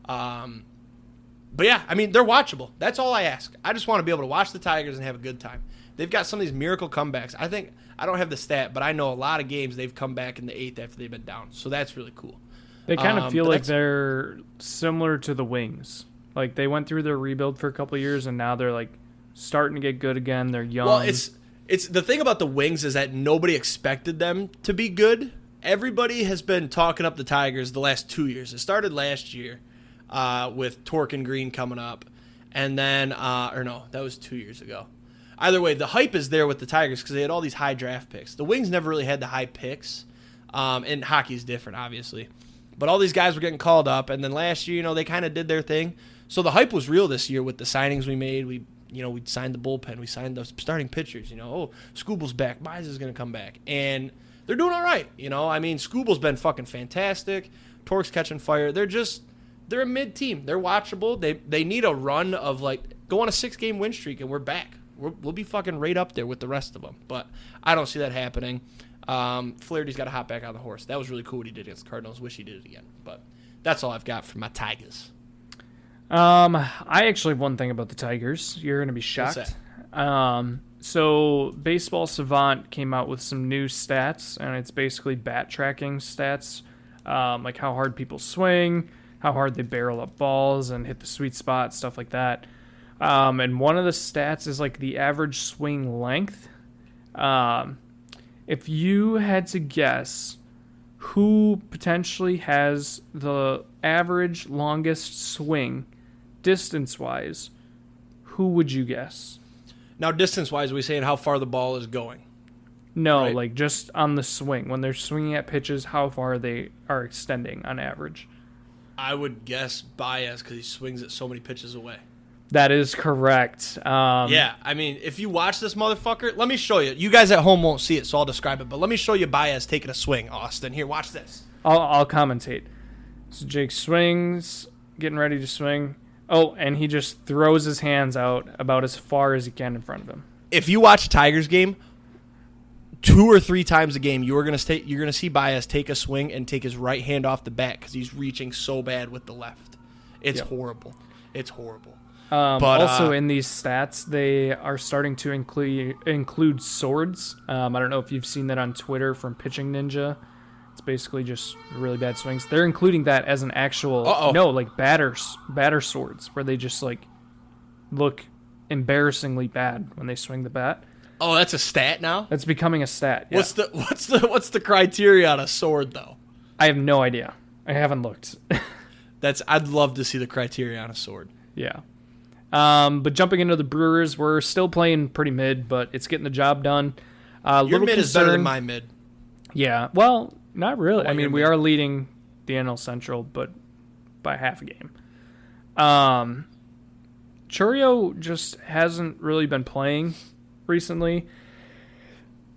A: But, yeah, I mean, they're watchable. That's all I ask. I just want to be able to watch the Tigers and have a good time. They've got some of these miracle comebacks. I don't have the stat, but I know a lot of games they've come back in the 8th after they've been down, so that's really cool.
B: They kind of feel like they're similar to the Wings. Like, they went through their rebuild for a couple of years, and now they're, like, starting to get good again. They're young.
A: Well, it's the thing about the Wings is that nobody expected them to be good. Everybody has been talking up the Tigers the last 2 years. It started last year with Tork and Green coming up. And then, that was 2 years ago. Either way, the hype is there with the Tigers because they had all these high draft picks. The Wings never really had the high picks. And hockey's different, obviously. But all these guys were getting called up. And then last year, they kind of did their thing. So the hype was real this year with the signings we made. We signed the bullpen. We signed the starting pitchers. Scooble's back. Baez is going to come back. And they're doing all right. I mean, Scooble's been fucking fantastic. Tork's catching fire. They're a mid-team. They're watchable. They need a run of, go on a 6-game win streak, and we're back. We'll be fucking right up there with the rest of them. But I don't see that happening. Flaherty's got to hop back on the horse. That was really cool what he did against the Cardinals. Wish he did it again. But that's all I've got for my Tigers.
B: I actually have one thing about the Tigers. You're going to be shocked. So Baseball Savant came out with some new stats, and it's basically bat tracking stats, like how hard people swing, how hard they barrel up balls and hit the sweet spot, stuff like that. And one of the stats is like the average swing length. If you had to guess who potentially has the average longest swing distance-wise, who would you guess?
A: Now, distance-wise, are we saying how far the ball is going?
B: No,
A: right?
B: Like just on the swing. When they're swinging at pitches, how far they are extending on average.
A: I would guess Baez because he swings it so many pitches away.
B: That is correct.
A: Yeah, I mean, if you watch this motherfucker, let me show you. You guys at home won't see it, so I'll describe it. But let me show you Baez taking a swing, Austin. Here, watch this.
B: I'll commentate. So Jake swings, getting ready to swing. Oh, and he just throws his hands out about as far as he can in front of him.
A: If you watch a Tigers game, 2 or 3 times a game, you're gonna see Baez take a swing and take his right hand off the bat because he's reaching so bad with the left. It's horrible. It's horrible.
B: But also in these stats, they are starting to include swords. I don't know if you've seen that on Twitter from Pitching Ninja. It's basically just really bad swings. They're including that as an actual batter swords, where they just look embarrassingly bad when they swing the bat.
A: Oh, that's a stat now?
B: That's becoming a stat. Yeah.
A: What's the criteria on a sword though?
B: I have no idea. I haven't looked.
A: I'd love to see the criteria on a sword.
B: Yeah. But jumping into the Brewers, we're still playing pretty mid, but it's getting the job done.
A: Your mid is better than my mid.
B: Yeah. Well, not really. I mean, we are leading the NL Central, but by half a game. Churio just hasn't really been playing recently,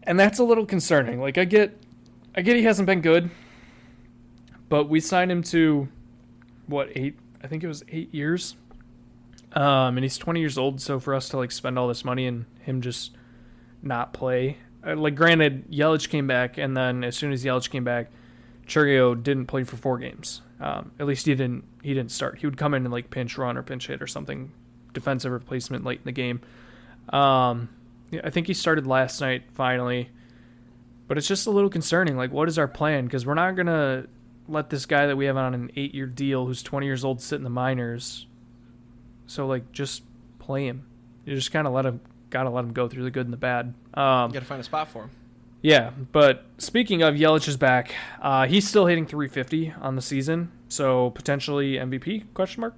B: and that's a little concerning. I get he hasn't been good, but we signed him to 8? I think it was 8 years. And he's 20 years old, so for us to spend all this money and him just not play, granted, Yelich came back, and then as soon as Yelich came back, Churio didn't play for 4 games. At least he didn't start. He would come in and pinch run or pinch hit or something, defensive replacement late in the game. I think he started last night finally, but it's just a little concerning. What is our plan? Because we're not gonna let this guy that we have on an 8-year deal who's 20 years old sit in the minors. So, like, just play him. You just kind of gotta let him go through the good and the bad.
A: You got to find a spot for him.
B: Yeah, but speaking of, Yelich is back. He's still hitting 350 on the season, so potentially MVP, question mark.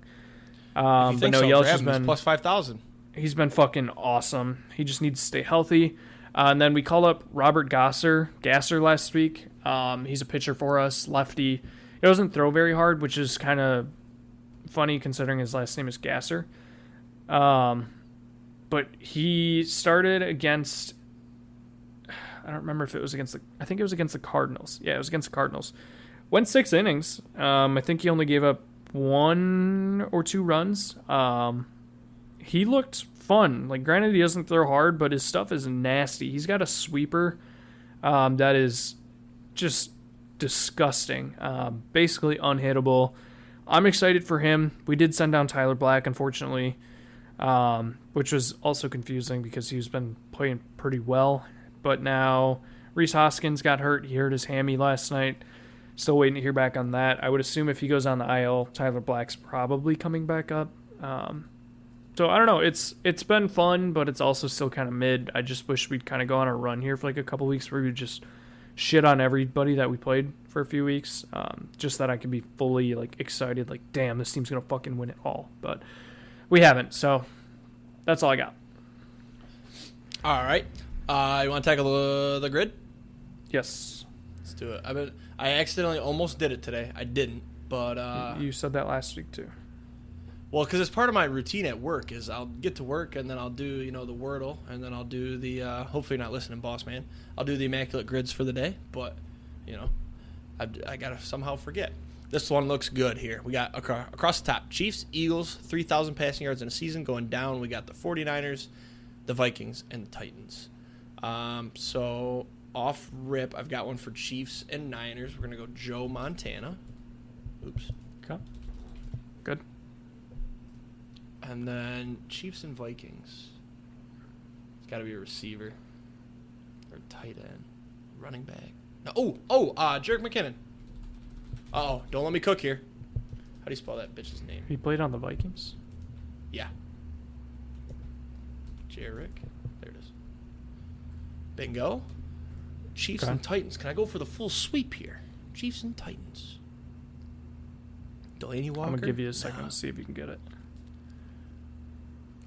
A: If you think so,
B: Yelich
A: grab
B: has
A: him.
B: been
A: He's plus 5,000.
B: He's been fucking awesome. He just needs to stay healthy. And then we called up Robert Gasser last week. He's a pitcher for us, lefty. He doesn't throw very hard, which is kind of funny considering his last name is Gasser. But he started against, I don't remember if it was I think it was against the Cardinals. Yeah, it was against the Cardinals. Went 6 innings. I think he only gave up 1 or 2 runs. He looked fun. Like, granted, he doesn't throw hard, but his stuff is nasty. He's got a sweeper that is just disgusting. Basically unhittable. I'm excited for him. We did send down Tyler Black, unfortunately, which was also confusing because he's been playing pretty well. But now Rhys Hoskins got hurt. He hurt his hammy last night. Still waiting to hear back on that. I would assume if he goes on the IL, Tyler Black's probably coming back up. So I don't know. It's been fun, but it's also still kind of mid. I just wish we'd kind of go on a run here for like a couple weeks where we just shit on everybody that we played for a few weeks. Just that I could be fully like excited, like, damn, this team's gonna fucking win it all. But we haven't, so that's all I got.
A: All right. You want to tackle the grid?
B: Yes.
A: Let's do it. I accidentally almost did it today. I didn't, but
B: you said that last week too.
A: Well, because it's part of my routine at work is I'll get to work and then I'll do, the Wordle, and then I'll do the, hopefully you're not listening, boss man. I'll do the immaculate grids for the day, but, I got to somehow forget. This one looks good here. We got across the top, Chiefs, Eagles, 3,000 passing yards in a season. Going down, we got the 49ers, the Vikings, and the Titans. So off rip, I've got one for Chiefs and Niners. We're going to go Joe Montana. Oops.
B: Okay. Good.
A: And then Chiefs and Vikings. It's got to be a receiver or tight end, running back. No, Jerick McKinnon. Uh-oh, don't let me cook here. How do you spell that bitch's name?
B: He played on the Vikings?
A: Yeah. Jerick. There it is. Bingo. Chiefs and Titans. Can I go for the full sweep here? Chiefs and Titans. Delaney Walker.
B: I'm going to give you a second to see if you can get it.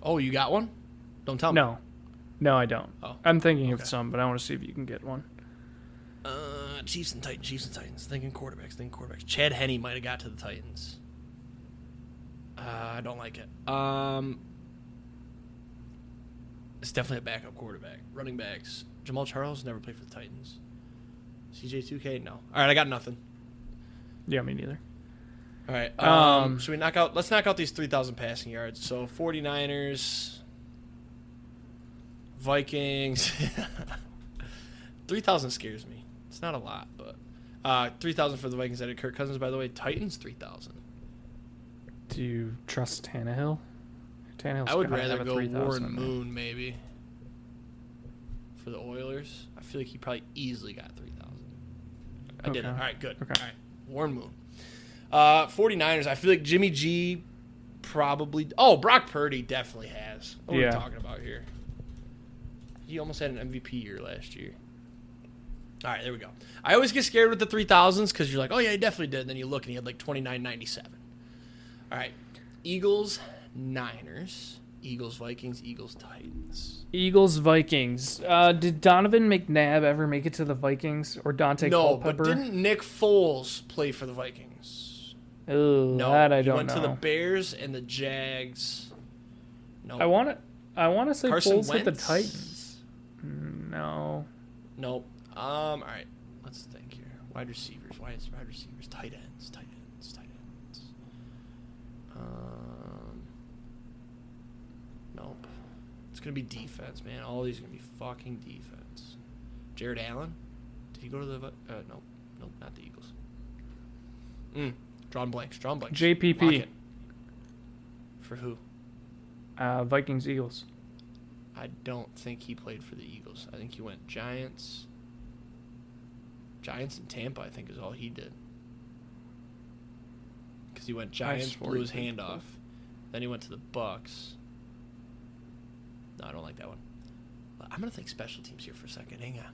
A: Oh, you got one? Don't tell me.
B: No, I don't.
A: Oh.
B: I'm thinking of some, but I want to see if you can get one.
A: Chiefs and Titans. Thinking quarterbacks. Chad Henne might have got to the Titans. I don't like it. It's definitely a backup quarterback. Running backs. Jamal Charles never played for the Titans. CJ2K? No. All right, I got nothing.
B: Yeah, me neither.
A: All right. Should we let's knock out these 3,000 passing yards. So 49ers, Vikings. 3,000 scares me. It's not a lot, but 3,000 for the Vikings added Kirk Cousins, by the way. Titans, 3,000.
B: Do you trust Tannehill?
A: I would rather go Warren Moon, maybe. For the Oilers. I feel like he probably easily got 3,000. I did it. All right, good.
B: Okay.
A: All right, Warren Moon. 49ers, I feel like Jimmy G probably... Oh, Brock Purdy definitely has. What are we talking about here? He almost had an MVP year last year. All right, there we go. I always get scared with the 3,000s because you're like, oh, yeah, he definitely did. And then you look and he had like 29.97. All right, Eagles, Niners, Eagles, Vikings, Eagles, Titans.
B: Eagles, Vikings. Did Donovan McNabb ever make it to the Vikings or Dante Culpepper?
A: No, but didn't Nick Foles play for the Vikings?
B: Oh, no, that I don't know.
A: He went to the Bears and the Jags. No,
B: I want to say
A: Carson
B: Foles
A: Wentz?
B: with the Titans. No.
A: Nope. All right. Let's think here. Wide receivers. Tight ends. Nope. It's gonna be defense, man. All these are gonna be fucking defense. Jared Allen. Did he go to the? Nope, not the Eagles. Drawing blanks.
B: JPP.
A: For who?
B: Vikings, Eagles.
A: I don't think he played for the Eagles. I think he went Giants and Tampa, I think, is all he did. because he went Giants, blew his hand
B: cool.
A: off. Then he went to the Bucks. No, I don't like that one. I'm going to think special teams here for a second. Hang on.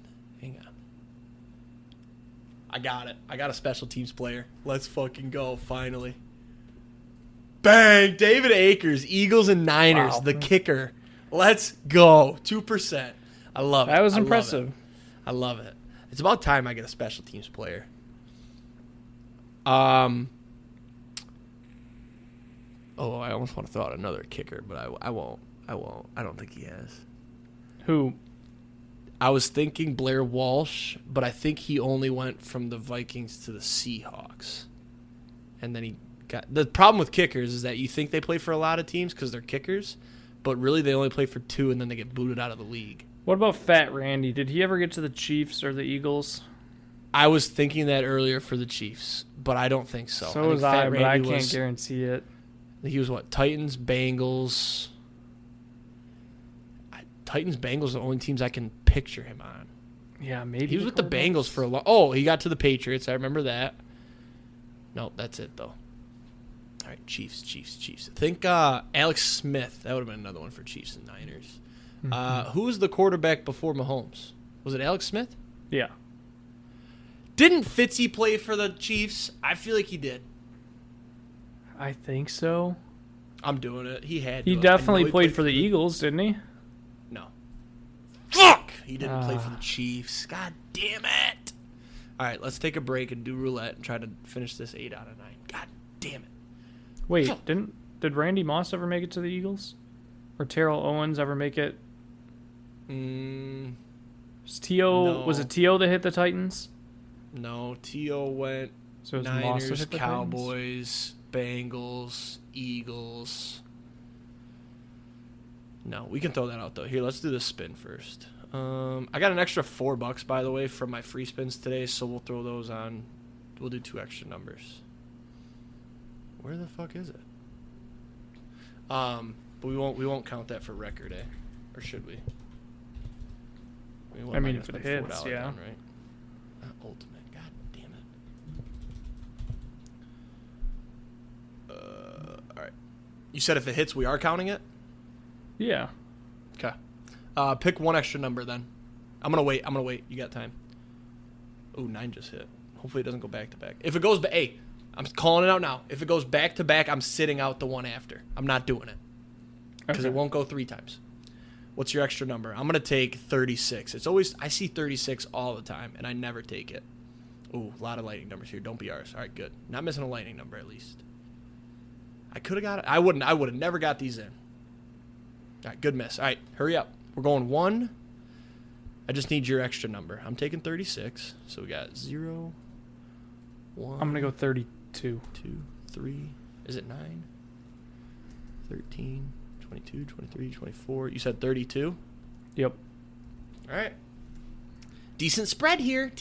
A: I got it. I got a special teams player. Let's fucking go, finally. Bang! David Akers, Eagles and Niners,
B: Wow.
A: the kicker. Let's go. 2%. I love it.
B: That was
A: I love
B: impressive.
A: it. I love it. It's about time I get a special teams player. Oh, I almost want to throw out another kicker, but I won't. I don't think he has.
B: Who?
A: I was thinking Blair Walsh, but I think he only went from the Vikings to the Seahawks. And then he got... The problem with kickers is that you think they play for a lot of teams because they're kickers, but really they only play for 2 and then they get booted out of the league.
B: What about Fat Randy? Did he ever get to the Chiefs or the Eagles?
A: I was thinking that earlier for the Chiefs, but I don't think so.
B: So was I, but I
A: Randy
B: can't guarantee it.
A: He was what? Titans, Bengals. Titans, Bengals are the only teams I can picture him on.
B: Yeah, maybe.
A: He was with the Bengals for a long... Oh, he got to the Patriots. I remember that. No, that's it, though. All right, Chiefs. Think Alex Smith. That would have been another one for Chiefs and Niners.
B: Mm-hmm.
A: Who was the quarterback before Mahomes? Was it Alex Smith?
B: Yeah.
A: Didn't Fitzy play for the Chiefs? I feel like he did.
B: I think so.
A: I'm doing it. He had
B: He
A: to.
B: definitely
A: I know
B: played for the Eagles, didn't he?
A: No. Fuck! He didn't play for the Chiefs. God damn it. All right, let's take a break and do roulette and try to finish this 8 out of 9. God damn it.
B: Wait, did Randy Moss ever make it to the Eagles? Or Terrell Owens ever make it? Was it T.O. that hit the Titans?
A: No, T.O. went
B: So it was Moss that
A: Niners,
B: hit the
A: Cowboys, Bengals, Eagles. No, we can throw that out, though. Here, let's do the spin first. I got an extra $4, by the way, from my free spins today, so we'll throw those on. We'll do 2 extra numbers. Where the fuck is it? But we won't count that for record, eh? Or should we?
B: I mean, if it hits, yeah.
A: Down, right? Not ultimate. God damn it. All right. You said if it hits, we are counting it?
B: Yeah.
A: Okay. Pick 1 extra number then. I'm gonna wait. You got time. Ooh, 9 just hit. Hopefully it doesn't go back to back. If it goes hey, I'm calling it out now. If it goes back to back, I'm sitting out the one after. I'm not doing it. Because it won't go 3 times. What's your extra number? I'm gonna take 36. I see 36 all the time, and I never take it. Ooh, a lot of lightning numbers here. Don't be ours. All right, good. Not missing a lightning number at least. I could have got it. I would have never got these in. All right, good miss. All right, hurry up. We're going 1. I just need your extra number. I'm taking 36. So we got 0, 1.
B: I'm going to go 32.
A: 2, 3. Is it 9? 13, 22, 23, 24. You said 32?
B: Yep.
A: All right. Decent spread here.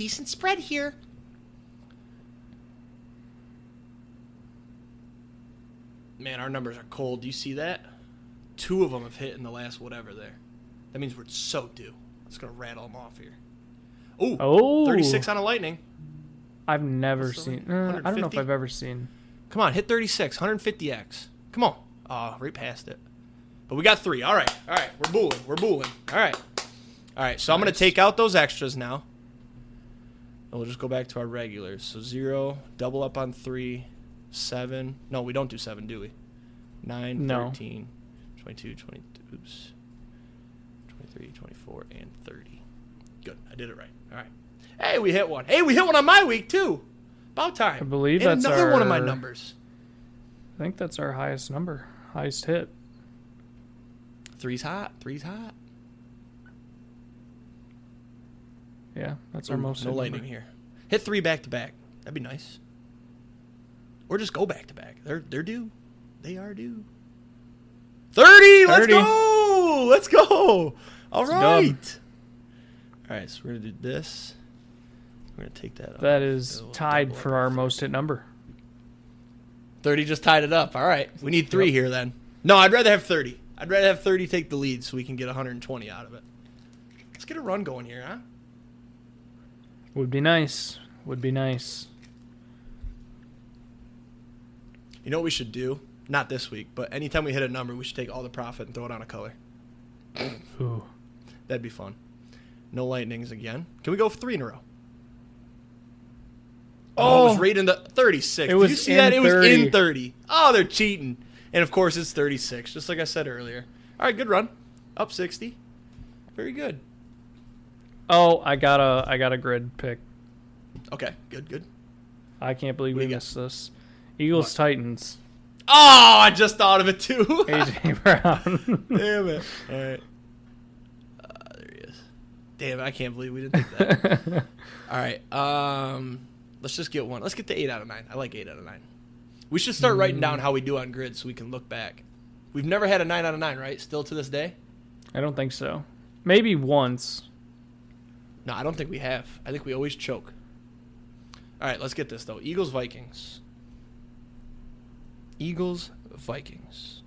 A: Man, our numbers are cold. Do you see that? 2 of them have hit in the last whatever there. That means we're so due. Let's go rattle them off here. Ooh,
B: Oh.
A: 36 on a lightning.
B: I've never
A: What's the
B: seen.
A: lightning?
B: I don't know if
A: 150?
B: I've ever seen.
A: Come on, hit 36. 150x. Come on. Oh, right past it. But we got 3. All right. We're booling. All right. So I'm going to take out those extras now. And we'll just go back to our regulars. So 0, double up on 3, 7. No, we don't do 7, do we? 9,
B: No.
A: 13, 22, 23, 24, and 30. Good. I did it right. All right. Hey, we hit one. On my week, too. About time.
B: I believe
A: and
B: that's
A: another one of my
B: our-
A: numbers.
B: I think that's our highest number. Highest hit.
A: 3's hot.
B: Yeah, that's our most
A: No
B: hit
A: lightning
B: number.
A: here. Hit 3 back to back. That'd be nice. Or just go back to back. They're due. They are due. 30. Let's go. All
B: It's
A: right. All right. So we're gonna do this. We're gonna take that.
B: That
A: off.
B: is
A: We'll
B: tied
A: double
B: for
A: up
B: our
A: on
B: most hit number.
A: 30 just tied it up. All right. We need 3 here then. No, I'd rather have 30. I'd rather have 30 take the lead so we can get 120 out of it. Let's get a run going here, huh?
B: Would be nice.
A: You know what we should do? Not this week, but anytime we hit a number, we should take all the profit and throw it on a color.
B: Ooh.
A: That'd be fun. No lightnings again. Can we go 3 in a row? Oh, it was right in the 36. Did you see that? It was in 30. Oh, they're cheating. And, of course, it's 36, just like I said earlier. All right, good run. Up 60. Very good.
B: Oh, I got a grid pick.
A: Okay, good.
B: I can't believe we missed this. Eagles Titans.
A: Oh, I just thought of it too.
B: AJ Brown.
A: Damn it. All right. There he is. Damn it, I can't believe we didn't think that. All right. Let's just get one. Let's get the 8 out of 9. I like 8 out of 9. We should start writing down how we do on grids so we can look back. We've never had a 9 out of 9, right? Still to this day?
B: I don't think so. Maybe once.
A: No, I don't think we have. I think we always choke. All right, let's get this, though. Eagles-Vikings. Eagles-Vikings.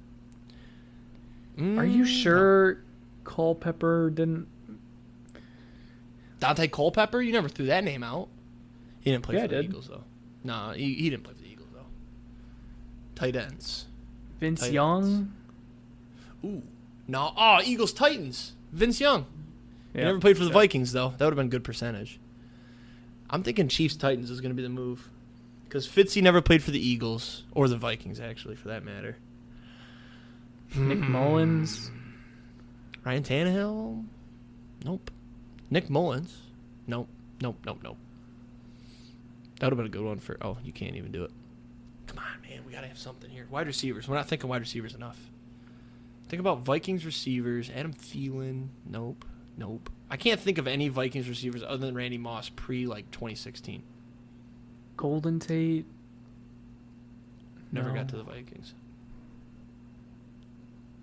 B: Are you sure Culpepper didn't...
A: Dante Culpepper? You never threw that name out. He didn't play for the
B: did.
A: Eagles, though. No, he didn't play for the Eagles, though. Tight ends.
B: Vince
A: Tight
B: Young?
A: ends. Ooh. No. Oh, Eagles-Titans. Vince Young. He
B: Yeah.
A: never played for the Vikings, though. That would have been a good percentage. I'm thinking Chiefs-Titans is going to be the move. Because Fitzy never played for the Eagles. Or the Vikings, actually, for that matter.
B: Nick Mullins?
A: Ryan Tannehill? Nope. Nick Mullins? Nope. That would have been a good one for... Oh, you can't even do it. Come on, man. We got to have something here. Wide receivers. We're not thinking wide receivers enough. Think about Vikings receivers. Adam Thielen. Nope. I can't think of any Vikings receivers other than Randy Moss like 2016.
B: Golden Tate?
A: Never
B: No.
A: got to the Vikings.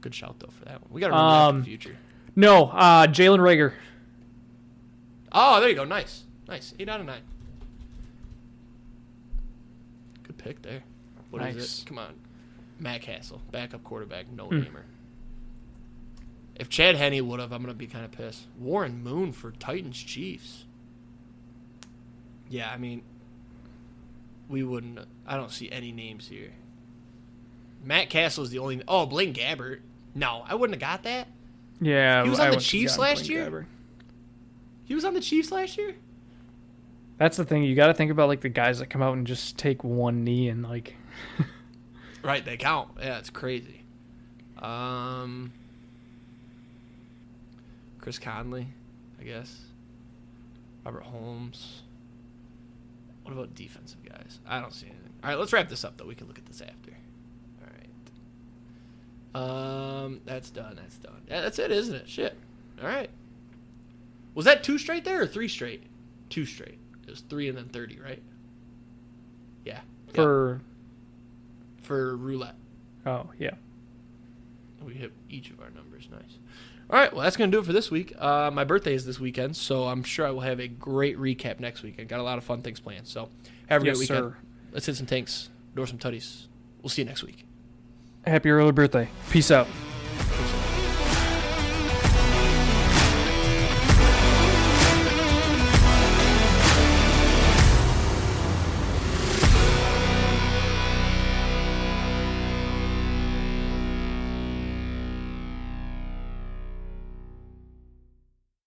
A: Good shout, though, for that one. We got to remember that for the future.
B: No, Jalen Reagor.
A: Oh, there you go. Nice. 8 out of 9. Good pick there. What is it? Come on. Matt Castle, backup quarterback, no-namer. If Chad Henne would have, I'm going to be kind of pissed. Warren Moon for Titans Chiefs. Yeah, I mean, we wouldn't. I don't see any names here. Matt Castle is the only. Oh, Blaine Gabbert. No, I wouldn't have got that.
B: Yeah,
A: He was on the Chiefs last year? He was on the Chiefs last year?
B: That's the thing. You got to think about like the guys that come out and just take one knee and like.
A: Right, they count. Yeah, it's crazy. Chris Conley, I guess. Robert Holmes. What about defensive guys? I don't see anything. All right, let's wrap this up, though. We can look at this after. All right. That's done. Yeah, that's it, isn't it? Shit. All right. Was that 2 straight there or 3 straight? 2 straight. It was 3 and then 30, right? Yeah.
B: For
A: roulette.
B: Oh, yeah.
A: We hit each of our numbers. Nice. All right, well, that's going to do it for this week. My birthday is this weekend, so I'm sure I will have a great recap next weekend. Got a lot of fun things planned, so have a great weekend.
B: Sir.
A: Let's hit some tanks, door some tutties. We'll see you next week.
B: Happy early birthday. Peace out.